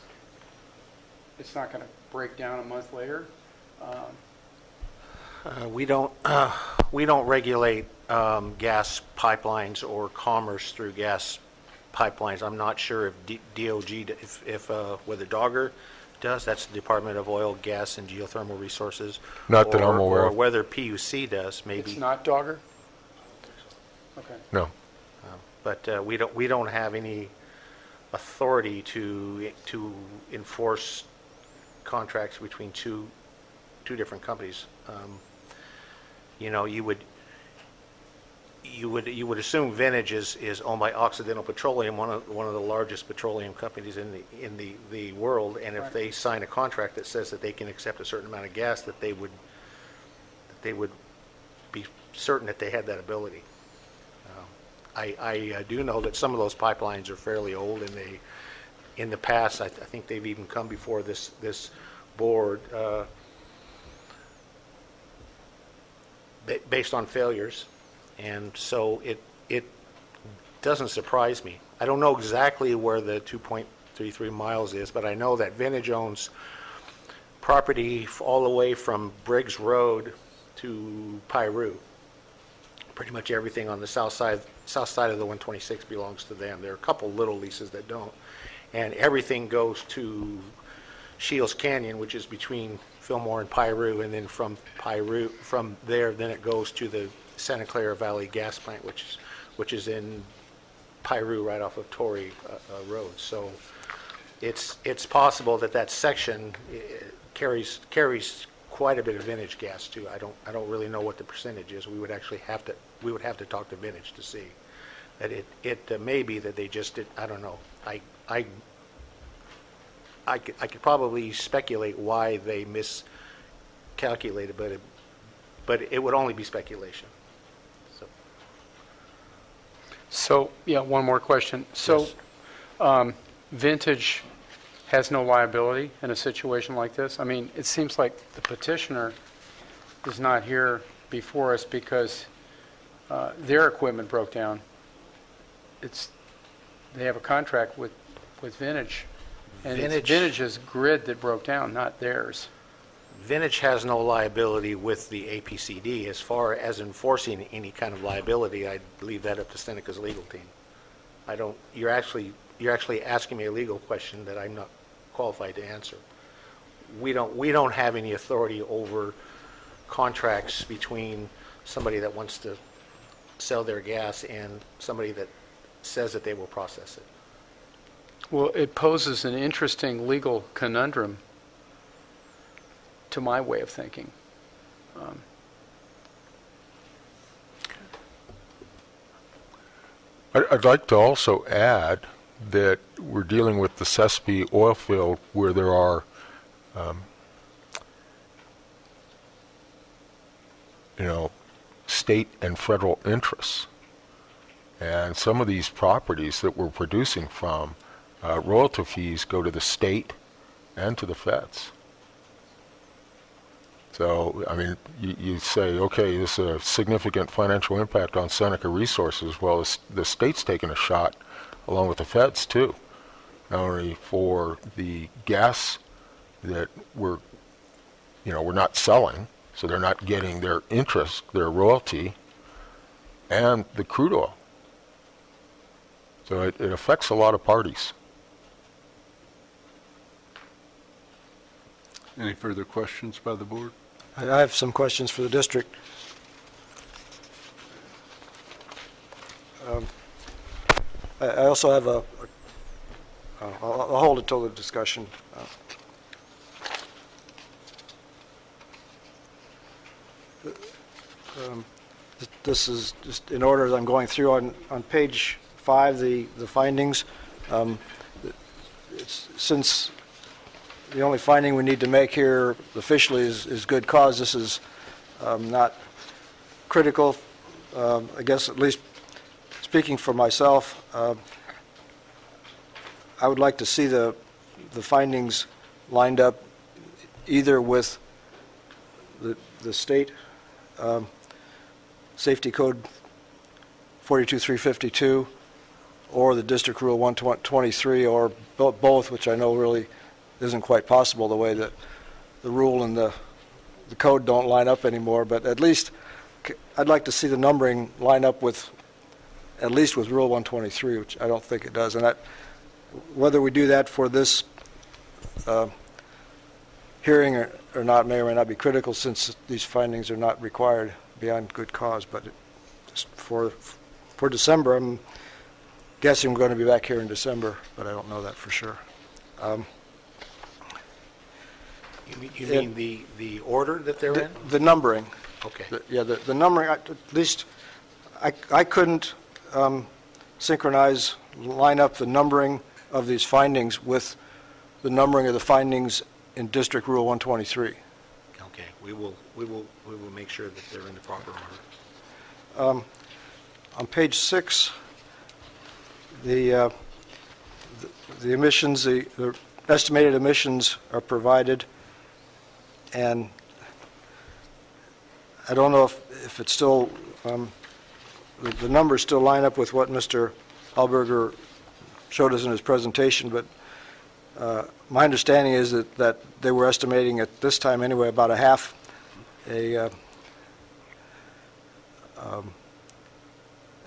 not going to break down a month later? We don't regulate gas pipelines or commerce through gas pipelines. I'm not sure if DOG, whether Dogger does. That's the Department of Oil, Gas, and Geothermal Resources. Not that I'm aware or of. whether PUC does, maybe. It's not Dogger? Okay. No. But we don't have any authority to enforce contracts between two different companies. You would assume Vintage is owned by Occidental Petroleum, one of the largest petroleum companies in the world, and if they sign a contract that says that they can accept a certain amount of gas, that they would be certain that they had that ability. I do know that some of those pipelines are fairly old, and in the past, I think they've even come before this board based on failures, and so it doesn't surprise me. I don't know exactly where the 2.33 miles is, but I know that Vintage owns property all the way from Briggs Road to Piru. Pretty much everything on the south side of the 126 belongs to them. There are a couple little leases that don't. and everything goes to Shields Canyon, which is between Fillmore and Piru, and then from there, then it goes to the Santa Clara Valley Gas Plant, which is in Piru, right off of Torrey Road. So it's possible that section carries quite a bit of vintage gas too. I don't really know what the percentage is. We would actually have to talk to vintage to see that it may be that they just did. I don't know. I could probably speculate why they miscalculated, but it would only be speculation. So, yeah, one more question. So, Vintage has no liability in a situation like this? I mean, it seems like the petitioner is not here before us because their equipment broke down. They have a contract with Vintage, and it's Vintage's grid that broke down, not theirs. Vintage has no liability with the APCD. As far as enforcing any kind of liability, I'd leave that up to Seneca's legal team. You're actually asking me a legal question that I'm not qualified to answer. We don't have any authority over contracts between somebody that wants to sell their gas and somebody that says that they will process it. Well, it poses an interesting legal conundrum to my way of thinking. I'd like to also add that we're dealing with the Sespe oil field where there are state and federal interests. And some of these properties that we're producing from, royalty fees go to the state and to the feds. So, I mean, you say, okay, this is a significant financial impact on Seneca Resources. Well, the state's taking a shot along with the feds, too. Not only for the gas that we're not selling, so they're not getting their interest, their royalty, and the crude oil. So it affects a lot of parties. Any further questions by the board? I have some questions for the district. I also have I'll hold it till the discussion. This is just in order as I'm going through on page 5, the findings. Since the only finding we need to make here officially is good cause, this is not critical. I guess at least speaking for myself, I would like to see the findings lined up either with the state safety code 42352 or the district rule 123, or both, which I know really isn't quite possible the way that the rule and the code don't line up anymore. But at least I'd like to see the numbering line up with at least with rule 123, which I don't think it does. And whether we do that for this hearing or not may or may not be critical, since these findings are not required beyond good cause. But just for December, I'm guessing we're going to be back here in December, but I don't know that for sure. You mean the order that they're in? The numbering. Okay. The numbering, at least I couldn't line up the numbering of these findings with the numbering of the findings in District Rule 123. Okay. We will make sure that they're in the proper order. On page 6, the emissions, the estimated emissions are provided, and I don't know if it's still, the numbers still line up with what Mr. Hallberger showed us in his presentation, but my understanding is that they were estimating at this time anyway about a half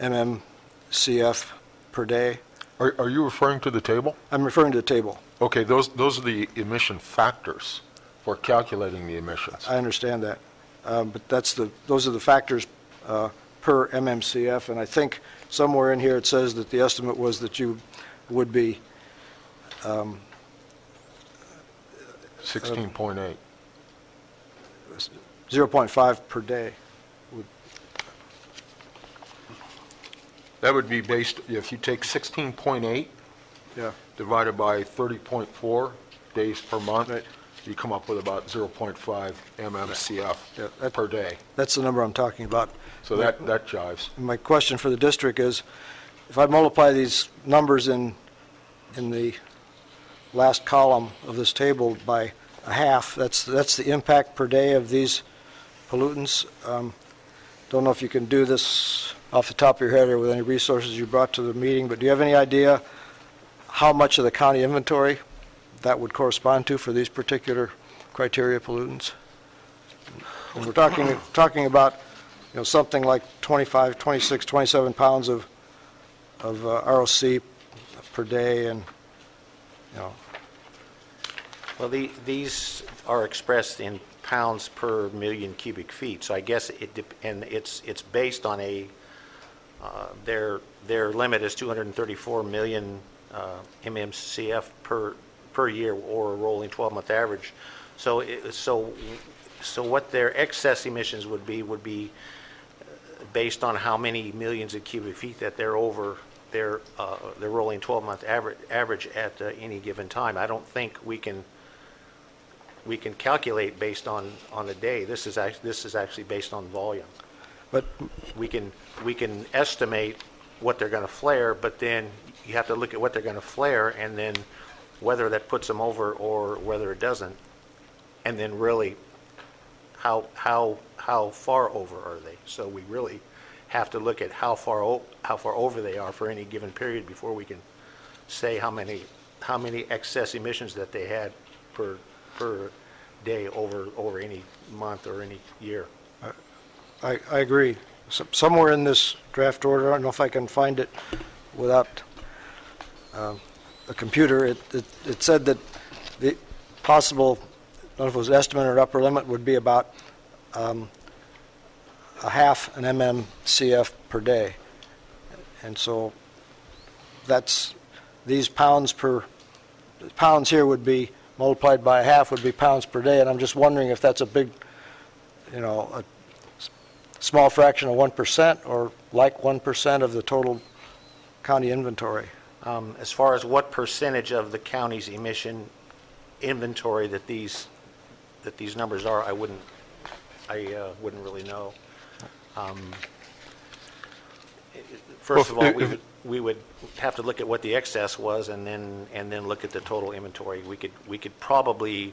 MMCF per day. Are you referring to the table? I'm referring to the table. Okay, those are the emission factors for calculating the emissions. I understand that. But those are the factors per MMCF, and I think somewhere in here it says that the estimate was that you would be 16.8. 0.5 per day. That would be based, if you take 16.8 Yeah. divided by 30.4 days per month, Right. you come up with about 0.5 MMCF Yeah, per day. That's the number I'm talking about. So that jives. My question for the district is, if I multiply these numbers in the last column of this table by a half, that's the impact per day of these pollutants. Don't know if you can do this off the top of your head or with any resources you brought to the meeting, but do you have any idea how much of the county inventory that would correspond to for these particular criteria pollutants? And we're talking about, something like 25, 26, 27 pounds of ROC per day, and, Well, these are expressed in pounds per million cubic feet, so I guess it's based on their limit is 234 million MMCF per year, or a rolling 12-month average. So what their excess emissions would be based on how many millions of cubic feet that they're over their rolling 12-month average at any given time. I don't think we can calculate based on a day. This is actually based on volume. but We can estimate what they're going to flare, but then you have to look at what they're going to flare, and then whether that puts them over or whether it doesn't, and then really how far over are they. So we really have to look at how far over they are for any given period before we can say how many excess emissions that they had per day over any month or any year. I agree. Somewhere in this draft order, I don't know if I can find it without a computer, it said that the possible, I don't know if it was estimate or upper limit, would be about a half an MMCF per day. And so that's, these pounds here would be multiplied by a half would be pounds per day, and I'm just wondering if that's a big, a small fraction of 1% or like 1% of the total county inventory. As far as what percentage of the county's emission inventory that these numbers are, I wouldn't really know. First of all, we would have to look at what the excess was, and then look at the total inventory. We could probably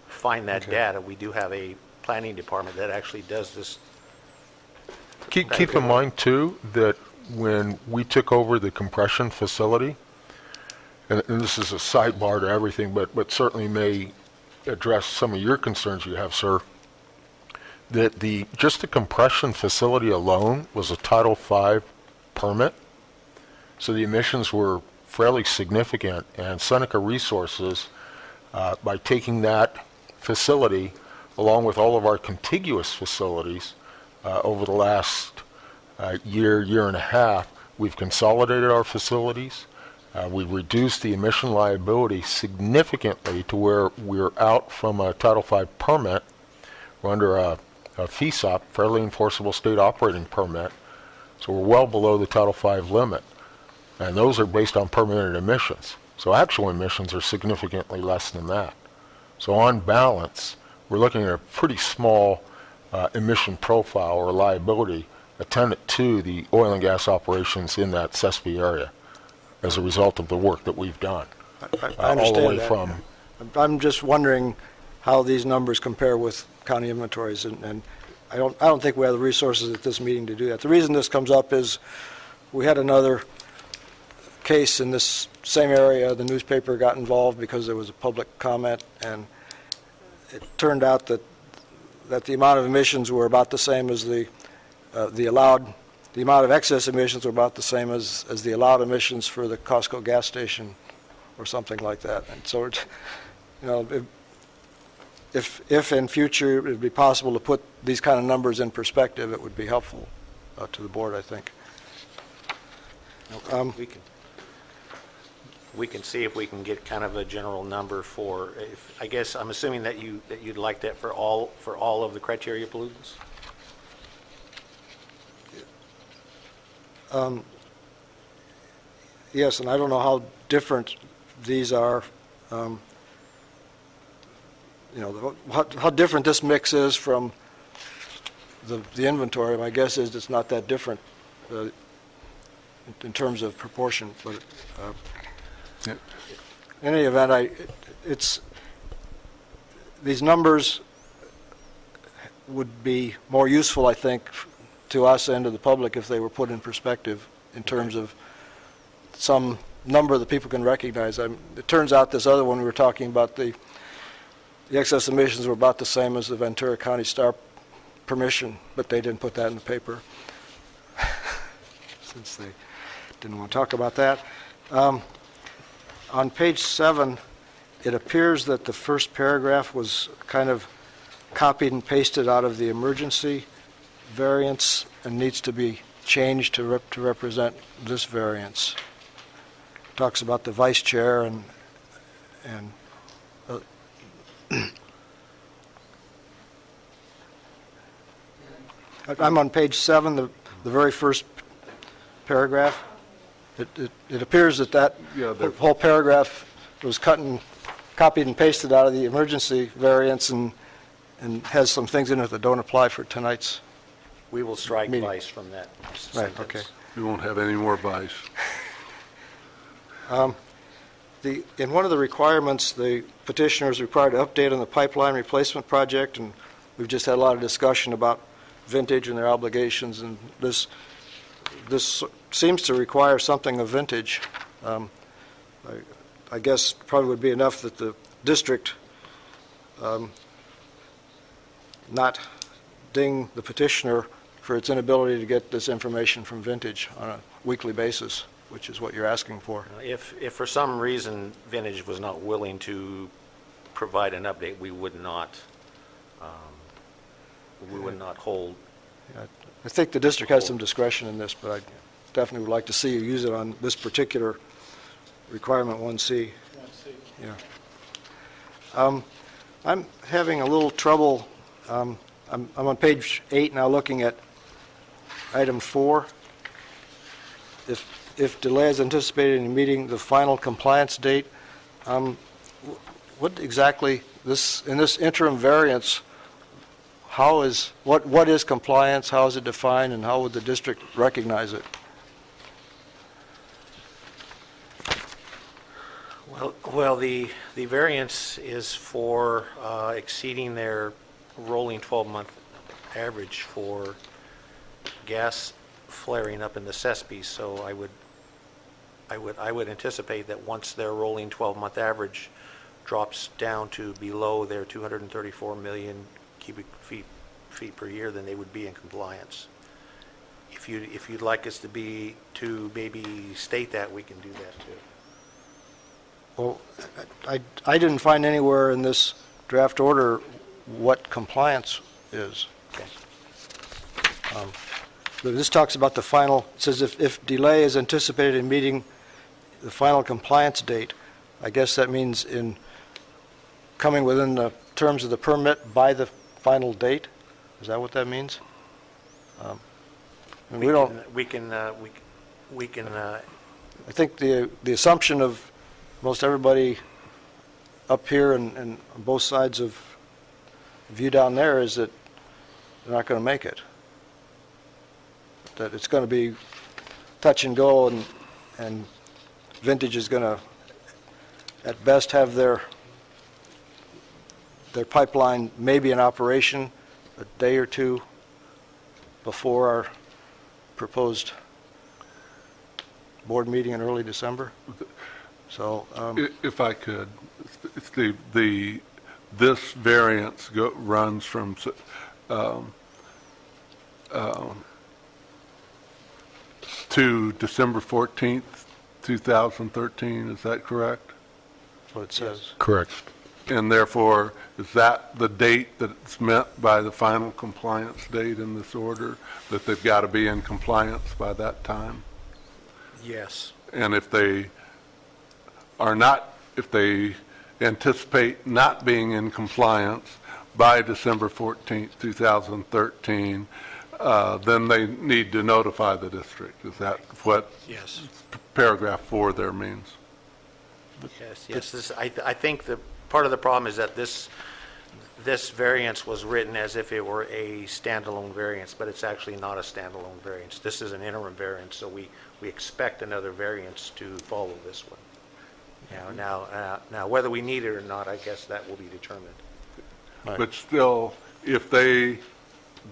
find that data. We do have a planning department that actually does this. Keep in mind, too, that when we took over the compression facility, and this is a sidebar to everything, but certainly may address some of your concerns you have, sir, that just the compression facility alone was a Title V permit, so the emissions were fairly significant, and Seneca Resources, by taking that facility along with all of our contiguous facilities over the last year and a half, we've consolidated our facilities. We've reduced the emission liability significantly to where we're out from a Title V permit. We're under a FESOP, Fairly Enforceable State Operating Permit, so we're well below the Title V limit. And those are based on permitted emissions. So actual emissions are significantly less than that. So on balance, we're looking at a pretty small emission profile or liability attendant to the oil and gas operations in that CESP area as a result of the work that we've done. I understand all the way that. from. I'm just wondering how these numbers compare with county inventories, and I don't think we have the resources at this meeting to do that. The reason this comes up is we had another case in this same area. The newspaper got involved because there was a public comment, and it turned out that the amount of emissions were about the same as the allowed the amount of excess emissions were about the same as the allowed emissions for the Costco gas station or something like that. And so, you know, if in future it would be possible to put these kind of numbers in perspective, it would be helpful to the board, I think. We can see if we can get kind of a general number for, I guess, I'm assuming that you'd like that for all of the criteria pollutants? Yes, and I don't know how different these are. You know, how different this mix is from the inventory. My guess is it's not that different in terms of proportion. But Yep. in any event, these numbers would be more useful, I think, to us and to the public if they were put in perspective in terms of some number that people can recognize. It turns out this other one we were talking about, the excess emissions were about the same as the Ventura County Star permission, but they didn't put that in the paper since they didn't want to talk about that. On page 7, it appears that the first paragraph was kind of copied and pasted out of the emergency variance and needs to be changed to represent this variance. Talks about the vice chair and I'm on page 7, the very first paragraph. It appears that whole paragraph was copied and pasted out of the emergency variance and has some things in it that don't apply for tonight's. We will strike meeting. vice from that Right, sentence. okay. We won't have any more vice. In one of the requirements, the petitioner is required to update on the pipeline replacement project, and we've just had a lot of discussion about vintage and their obligations, and this seems to require something of vintage. I guess probably would be enough that the district not ding the petitioner for its inability to get this information from vintage on a weekly basis, which is what you're asking for. If for some reason Vintage was not willing to provide an update, we would not hold. I think the district has some discretion in this, but I definitely would like to see you use it on this particular requirement 1C. Yeah. I'm having a little trouble. I'm on page 8 now, looking at item 4. If delay is anticipated in meeting the final compliance date, what exactly in this interim variance? What is compliance? How is it defined, and how would the district recognize it? Well, the variance is for exceeding their rolling 12-month average for gas flaring up in the CESP. So I would anticipate that once their rolling 12-month average drops down to below their 234 million cubic feet per year, then they would be in compliance. If you'd like us to maybe state that, we can do that too. Well, I didn't find anywhere in this draft order what compliance is. Okay. This talks about the final, it says if delay is anticipated in meeting the final compliance date, I guess that means in coming within the terms of the permit by the final date? Is that what that means? We can. I I think the assumption of most everybody up here and on both sides of the view down there is that they're not going to make it. That it's going to be touch and go, and Vintage is going to, at best, have their pipeline maybe in operation a day or two before our proposed board meeting in early December. So, If I could, this variance runs from to December 14th, 2013, is that correct? That's what it says. Correct. And therefore, is that the date that's meant by the final compliance date in this order, that they've got to be in compliance by that time? Yes. And if they are not, if they anticipate not being in compliance by December 14th, 2013, then they need to notify the district. Is that what Yes. paragraph 4 there means? Yes. I think the part of the problem is that this variance was written as if it were a standalone variance, but it's actually not a standalone variance. This is an interim variance, so we expect another variance to follow this one. Now, whether we need it or not, I guess that will be determined. Right. But still, if they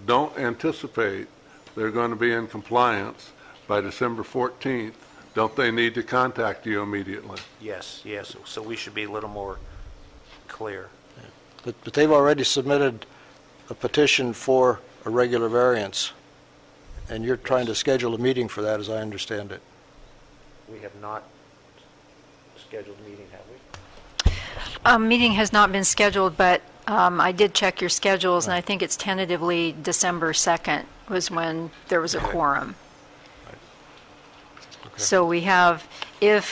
don't anticipate they're going to be in compliance by December 14th, don't they need to contact you immediately? Yes. So we should be a little more clear. But they've already submitted a petition for a regular variance, and you're trying to schedule a meeting for that, as I understand it. We have not scheduled a meeting, have we? A meeting has not been scheduled, but I did check your schedules, and I think it's tentatively December 2nd was when there was a quorum. So we have, and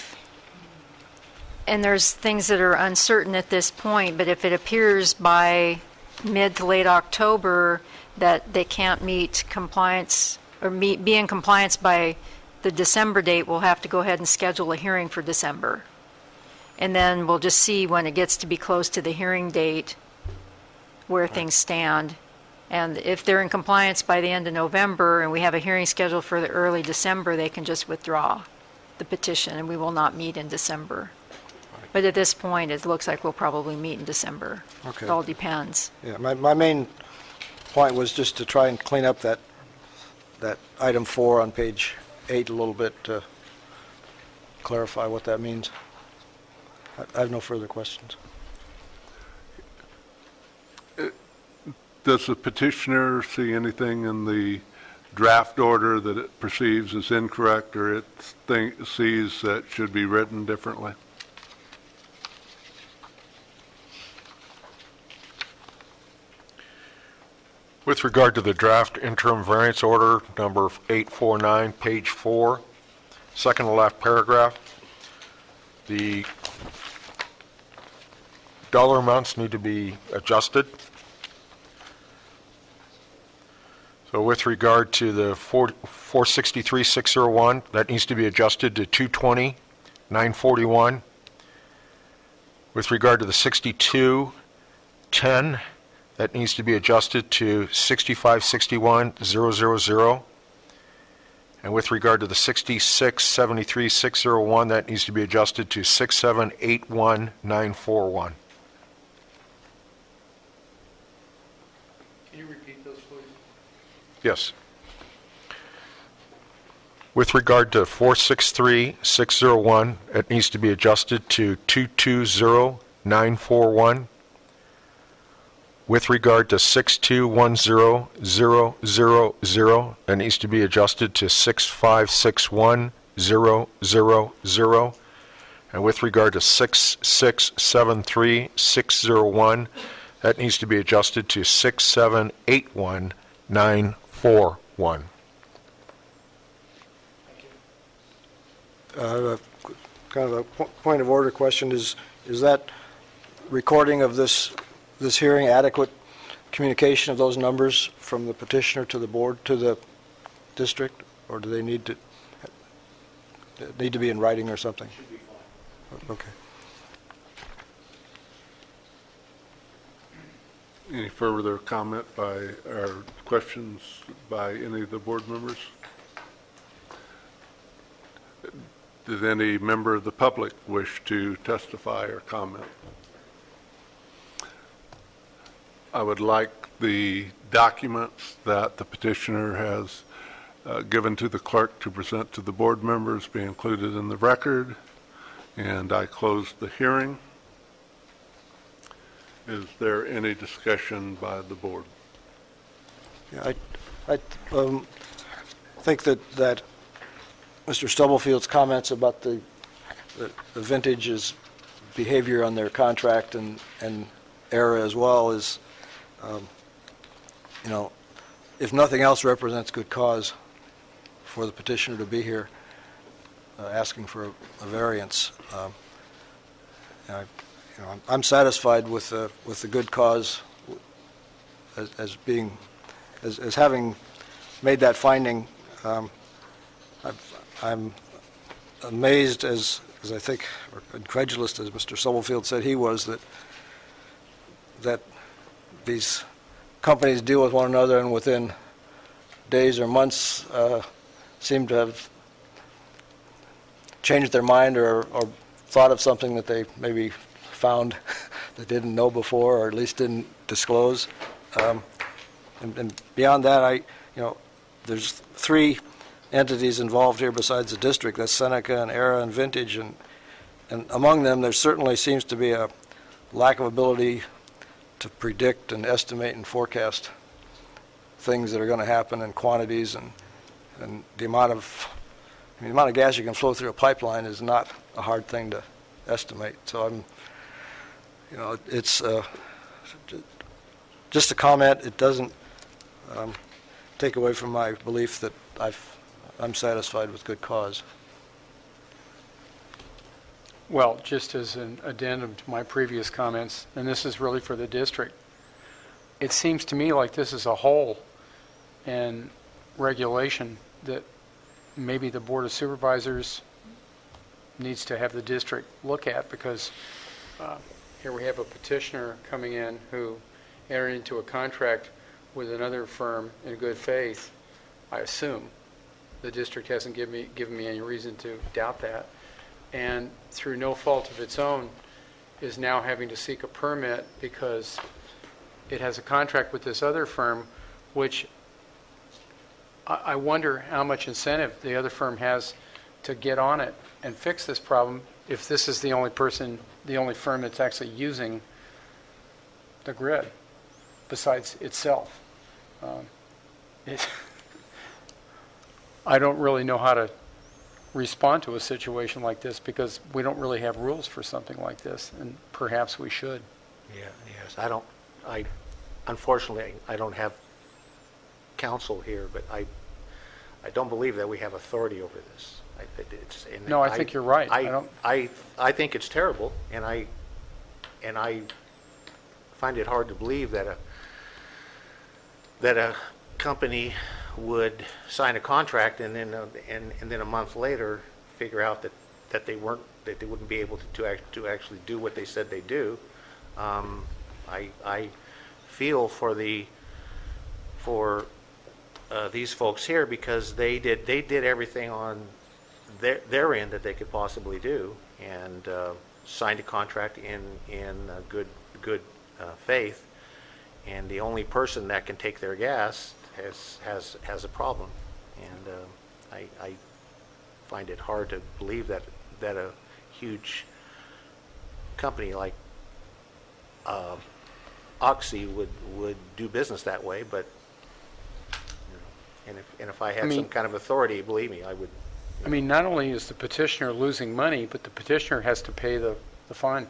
there's things that are uncertain at this point, but if it appears by mid to late October that they can't meet compliance or be in compliance by the December date, we'll have to go ahead and schedule a hearing for December. And then we'll just see when it gets to be close to the hearing date where things stand. And if they're in compliance by the end of November and we have a hearing scheduled for the early December, they can just withdraw the petition and we will not meet in December. But at this point, it looks like we'll probably meet in December. Okay. It all depends. Yeah, my main point was just to try and clean up that item 4 on page 8 a little bit, to clarify what that means. I have no further questions. Does the petitioner see anything in the draft order that it perceives as incorrect, or it sees that should be written differently? With regard to the draft interim variance order, number 849, page 4, second to last paragraph, the dollar amounts need to be adjusted. So with regard to the 463,601, that needs to be adjusted to 220,941. With regard to the 6210, that needs to be adjusted to 6561,000. And with regard to the 6673,601, that needs to be adjusted to 6781,941. Can you repeat those, please? Yes. With regard to 463,601, it needs to be adjusted to 220,941. With regard to 621,000, it needs to be adjusted to 6561,000. And with regard to 6673,601, that needs to be adjusted to 6781,941. Kind of a point of order question is that recording of this hearing adequate communication of those numbers from the petitioner to the board, to the district, or do they need to be in writing or something? Should be fine. Okay. Any further comment or questions by any of the board members? Does any member of the public wish to testify or comment? I would like the documents that the petitioner has given to the clerk to present to the board members be included in the record, and I close the hearing. Is there any discussion by the board? Yeah, I think that Mr. Stubblefield's comments about the Vintage's behavior on their contract and ERA as well is, if nothing else, represents good cause for the petitioner to be here asking for a variance. I'm satisfied with the good cause as having made that finding. I'm amazed, as I think, or incredulous, as Mr. Stubblefield said he was, that these companies deal with one another and within days or months seem to have changed their mind or thought of something that they maybe found that didn't know before, or at least didn't disclose. And beyond that, there's 3 entities involved here besides the district. That's Seneca and ERA and Vintage, and among them there certainly seems to be a lack of ability to predict and estimate and forecast things that are going to happen in quantities, and the amount of gas you can flow through a pipeline is not a hard thing to estimate. So it's just a comment. It doesn't take away from my belief that I'm satisfied with good cause. Well, just as an addendum to my previous comments, and this is really for the district, it seems to me like this is a hole in regulation that maybe the Board of Supervisors needs to have the district look at, because here we have a petitioner coming in who entered into a contract with another firm in good faith, I assume. The district hasn't given me any reason to doubt that. And through no fault of its own, is now having to seek a permit because it has a contract with this other firm, which I wonder how much incentive the other firm has to get on it and fix this problem if this is the only firm that's actually using the grid besides itself. I don't really know how to respond to a situation like this because we don't really have rules for something like this, and perhaps we should. Yes. Unfortunately, I don't have counsel here, but I don't believe that we have authority over this. I think you're right. I think it's terrible, and I find it hard to believe that a company would sign a contract and then a month later figure out that they wouldn't be able to actually do what they said they do. I feel for these folks here because they did everything on their end that they could possibly do, and signed a contract in good faith, and the only person that can take their gas has a problem, and I find it hard to believe that a huge company like Oxy would do business that way, but and if I had some kind of authority, believe me, I would. Not only is the petitioner losing money, but the petitioner has to pay the fine.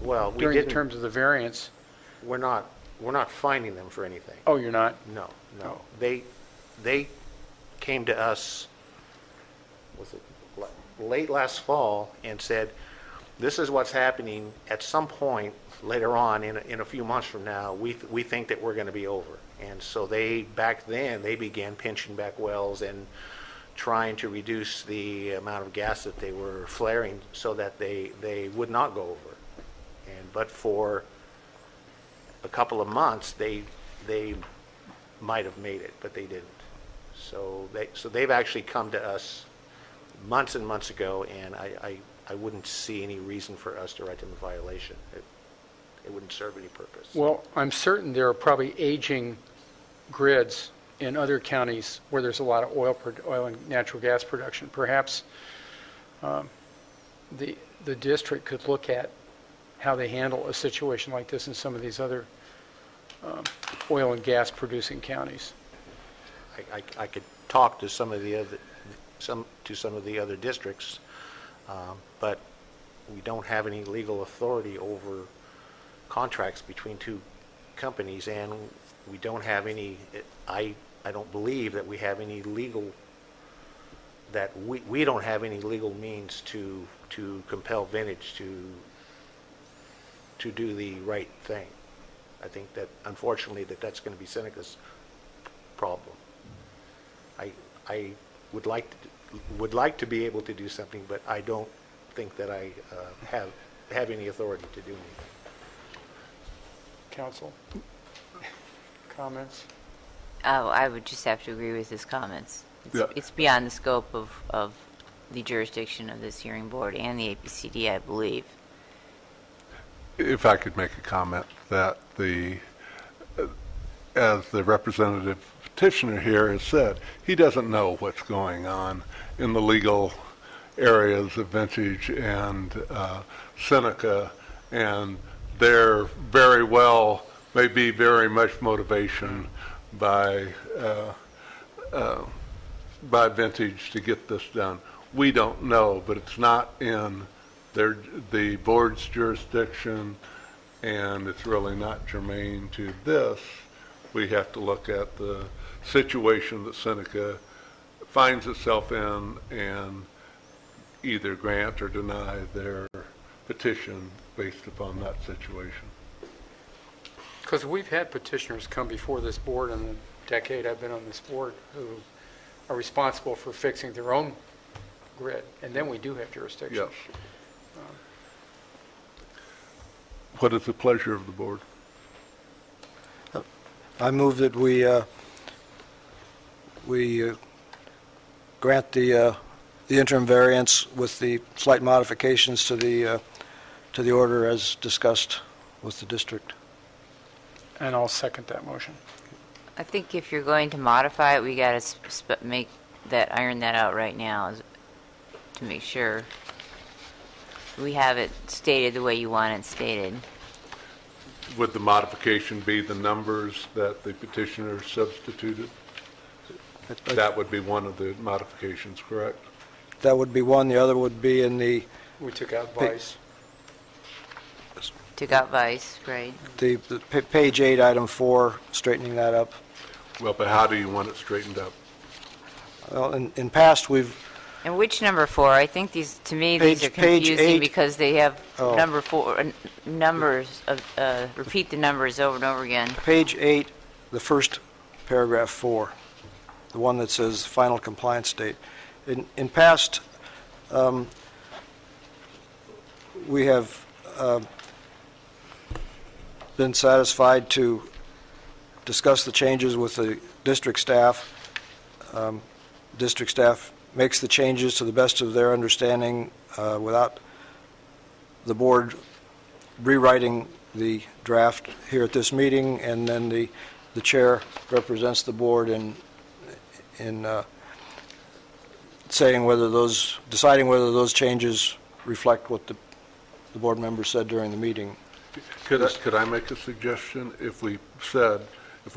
Well, during the terms of the variance. We're not finding them for anything. Oh, you're not? No. Oh. They came to us, was it late last fall, and said, this is what's happening. At some point later on, in a few months from now, we think that we're going to be over. And so back then they began pinching back wells and trying to reduce the amount of gas that they were flaring so that they would not go over. But for a couple of months, they might have made it, but they didn't. So they've actually come to us months and months ago, and I wouldn't see any reason for us to write them a violation. It wouldn't serve any purpose. Well, I'm certain there are probably aging grids in other counties where there's a lot of oil and natural gas production. Perhaps the district could look at how they handle a situation like this in some of these other oil and gas producing counties. I could talk to some of some of the other districts, but we don't have any legal authority over contracts between two companies, and we don't have any, I don't believe that we have any legal, that we don't have any legal means to compel Vintage to do the right thing. I think that, unfortunately, that's going to be Seneca's problem. I would like to be able to do something, but I don't think that I have any authority to do anything. Council? Comments? Oh, I would just have to agree with his comments. Yeah. It's beyond the scope of the jurisdiction of this hearing board and the APCD, I believe. If I could make a comment, that as the representative petitioner here has said, he doesn't know what's going on in the legal areas of Vintage and Seneca, and there very well may be very much motivation by Vintage to get this done. We don't know, but it's not in the board's jurisdiction, and it's really not germane to this. We have to look at the situation that Seneca finds itself in and either grant or deny their petition based upon that situation. Because we've had petitioners come before this board in the decade I've been on this board who are responsible for fixing their own grid, and then we do have jurisdiction. Yes. What is the pleasure of the board? I move that we grant the interim variance with the slight modifications to the order as discussed with the district. And I'll second that motion. I think if you're going to modify it, we got to iron that out right now to make sure we have it stated the way you want it stated. Would the modification be the numbers that the petitioner substituted? That would be one of the modifications, correct? That would be one. The other would be in the We took out vice. Took out vice, right? page 8, item 4, straightening that up. Well, but how do you want it straightened up? Well, in past, we've, And which number 4? I think these, to me, these are Page confusing 8. because they have Oh. number 4, numbers of, repeat the numbers over and over again. page 8, the first paragraph 4, the one that says final compliance date. In past, we have been satisfied to discuss the changes with the district staff. District staff makes the changes to the best of their understanding without the board rewriting the draft here at this meeting, and then the chair represents the board in saying deciding whether those changes reflect what the board members said during the meeting. Could I make a suggestion? If we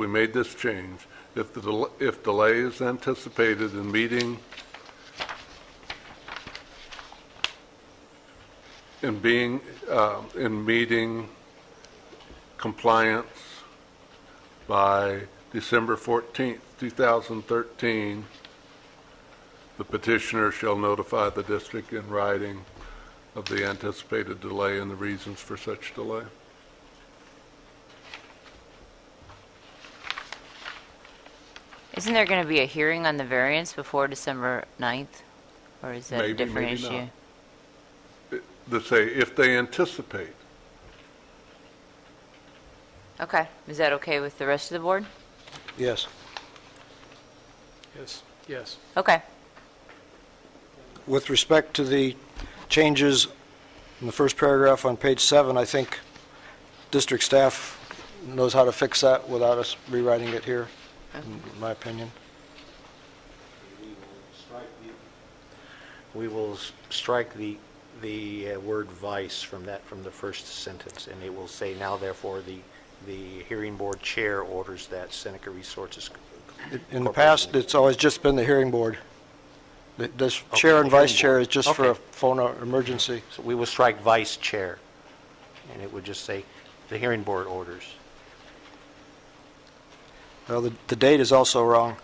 made this change, if delay is anticipated in meeting compliance by December 14th, 2013, the petitioner shall notify the district in writing of the anticipated delay and the reasons for such delay. Isn't there going to be a hearing on the variance before December 9th? Or is that a Maybe, different maybe issue? not. Let's say if they anticipate. Okay. Is that okay with the rest of the board? Yes. Yes. Okay. With respect to the changes in the first paragraph on page 7, I think district staff knows how to fix that without us rewriting it here, in my opinion. We will strike the word vice from the first sentence, and it will say, now therefore the hearing board chair orders that Seneca Resources In the past, it's always just been the hearing board This chair and vice hearing chair board. is just for a Okay. phone emergency. So we will strike vice chair, and it would just say the hearing board orders. Well, the date is also wrong.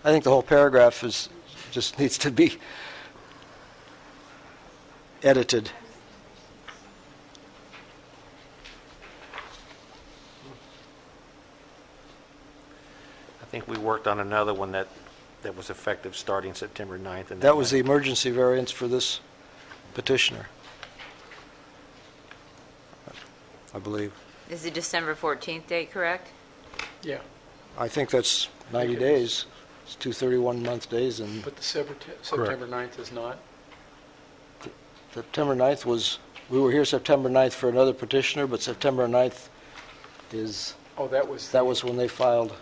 I think the whole paragraph just needs to be edited. I think we worked on another one that was effective starting September 9th. And That was the emergency variance for this petitioner, I believe. Is the December 14th date correct? Yeah, I think that's 90 days. It's 231-month days, and but the September 9th is not? September 9th was, we were here September 9th for another petitioner, but September 9th is, Oh, that was that was when they filed.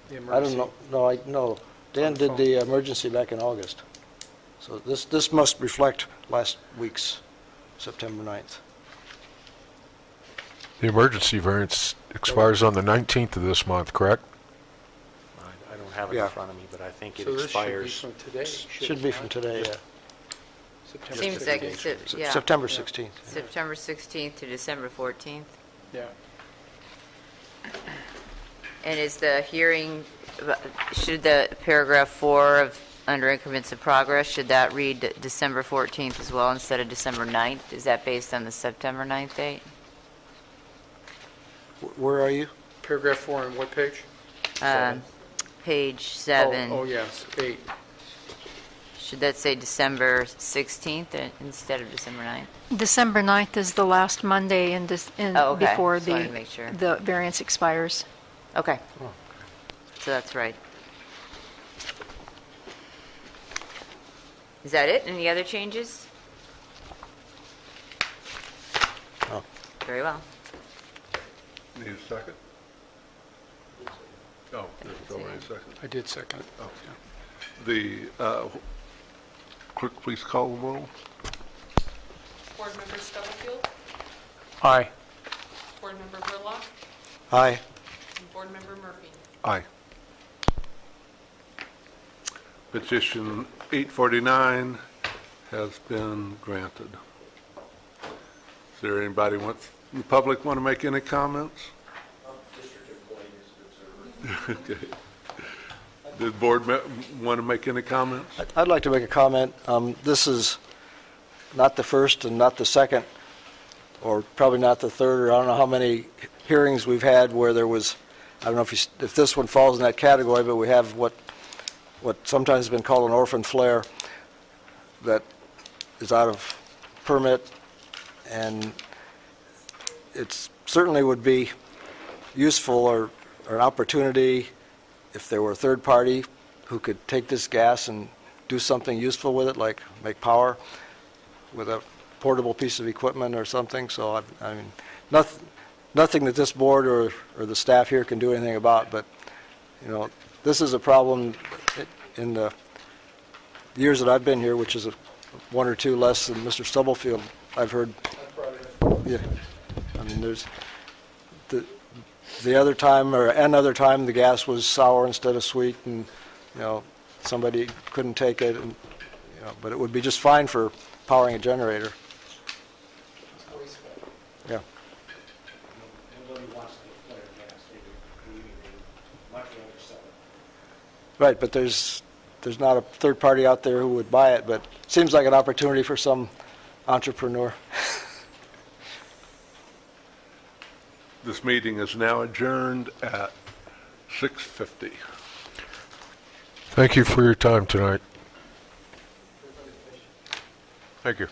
the I emergency. don't know, no. Dan On the did phone. the emergency back in August. So this must reflect last week's September 9th. The emergency variance expires on the 19th of this month, correct? I don't have it Yeah. in front of me, but I think it So this expires. should be from today, Should be from today, yeah. September Seems like 16th. it's, yeah, September 16th. September 16th to December 14th. Yeah. And is the hearing, should the paragraph 4 of under increments of progress, should that read December 14th as well instead of December 9th? Is that based on the September 9th date? Where are you? Paragraph 4 on what page? Page 7. Oh, yes, 8. Should that say December 16th instead of December 9th? December 9th is the last Monday Oh, okay. before Just wanted to make sure. the variance expires. Okay. So that's right. Is that it? Any other changes? No. Very well. Need a second? Oh, there's already a second. I did second it. The clerk, please call the roll. Board Member Stubblefield, Aye. Board Member Burlock, Aye. and Board Member Murphy. Aye. Petition 849 has been granted. Is there anybody in the public want to make any comments? Okay. Did the board want to make any comments? I'd like to make a comment. This is not the first and not the second, or probably not the third, or I don't know how many hearings we've had where there was, I don't know if this one falls in that category, but we have what sometimes has been called an orphan flare that is out of permit, and it certainly would be useful or an opportunity if there were a third party who could take this gas and do something useful with it, like make power with a portable piece of equipment or something. So, I mean, nothing that this board or the staff here can do anything about, but, you know, this is a problem in the years that I've been here, which is one or two less than Mr. Stubblefield, I've heard. Yeah. I mean, there's the other time, or another time, the gas was sour instead of sweet, and, you know, somebody couldn't take it, and, you know, but it would be just fine for powering a generator. Yeah. Right, but there's not a third party out there who would buy it, but it seems like an opportunity for some entrepreneur. This meeting is now adjourned at 6:50. Thank you for your time tonight. Thank you.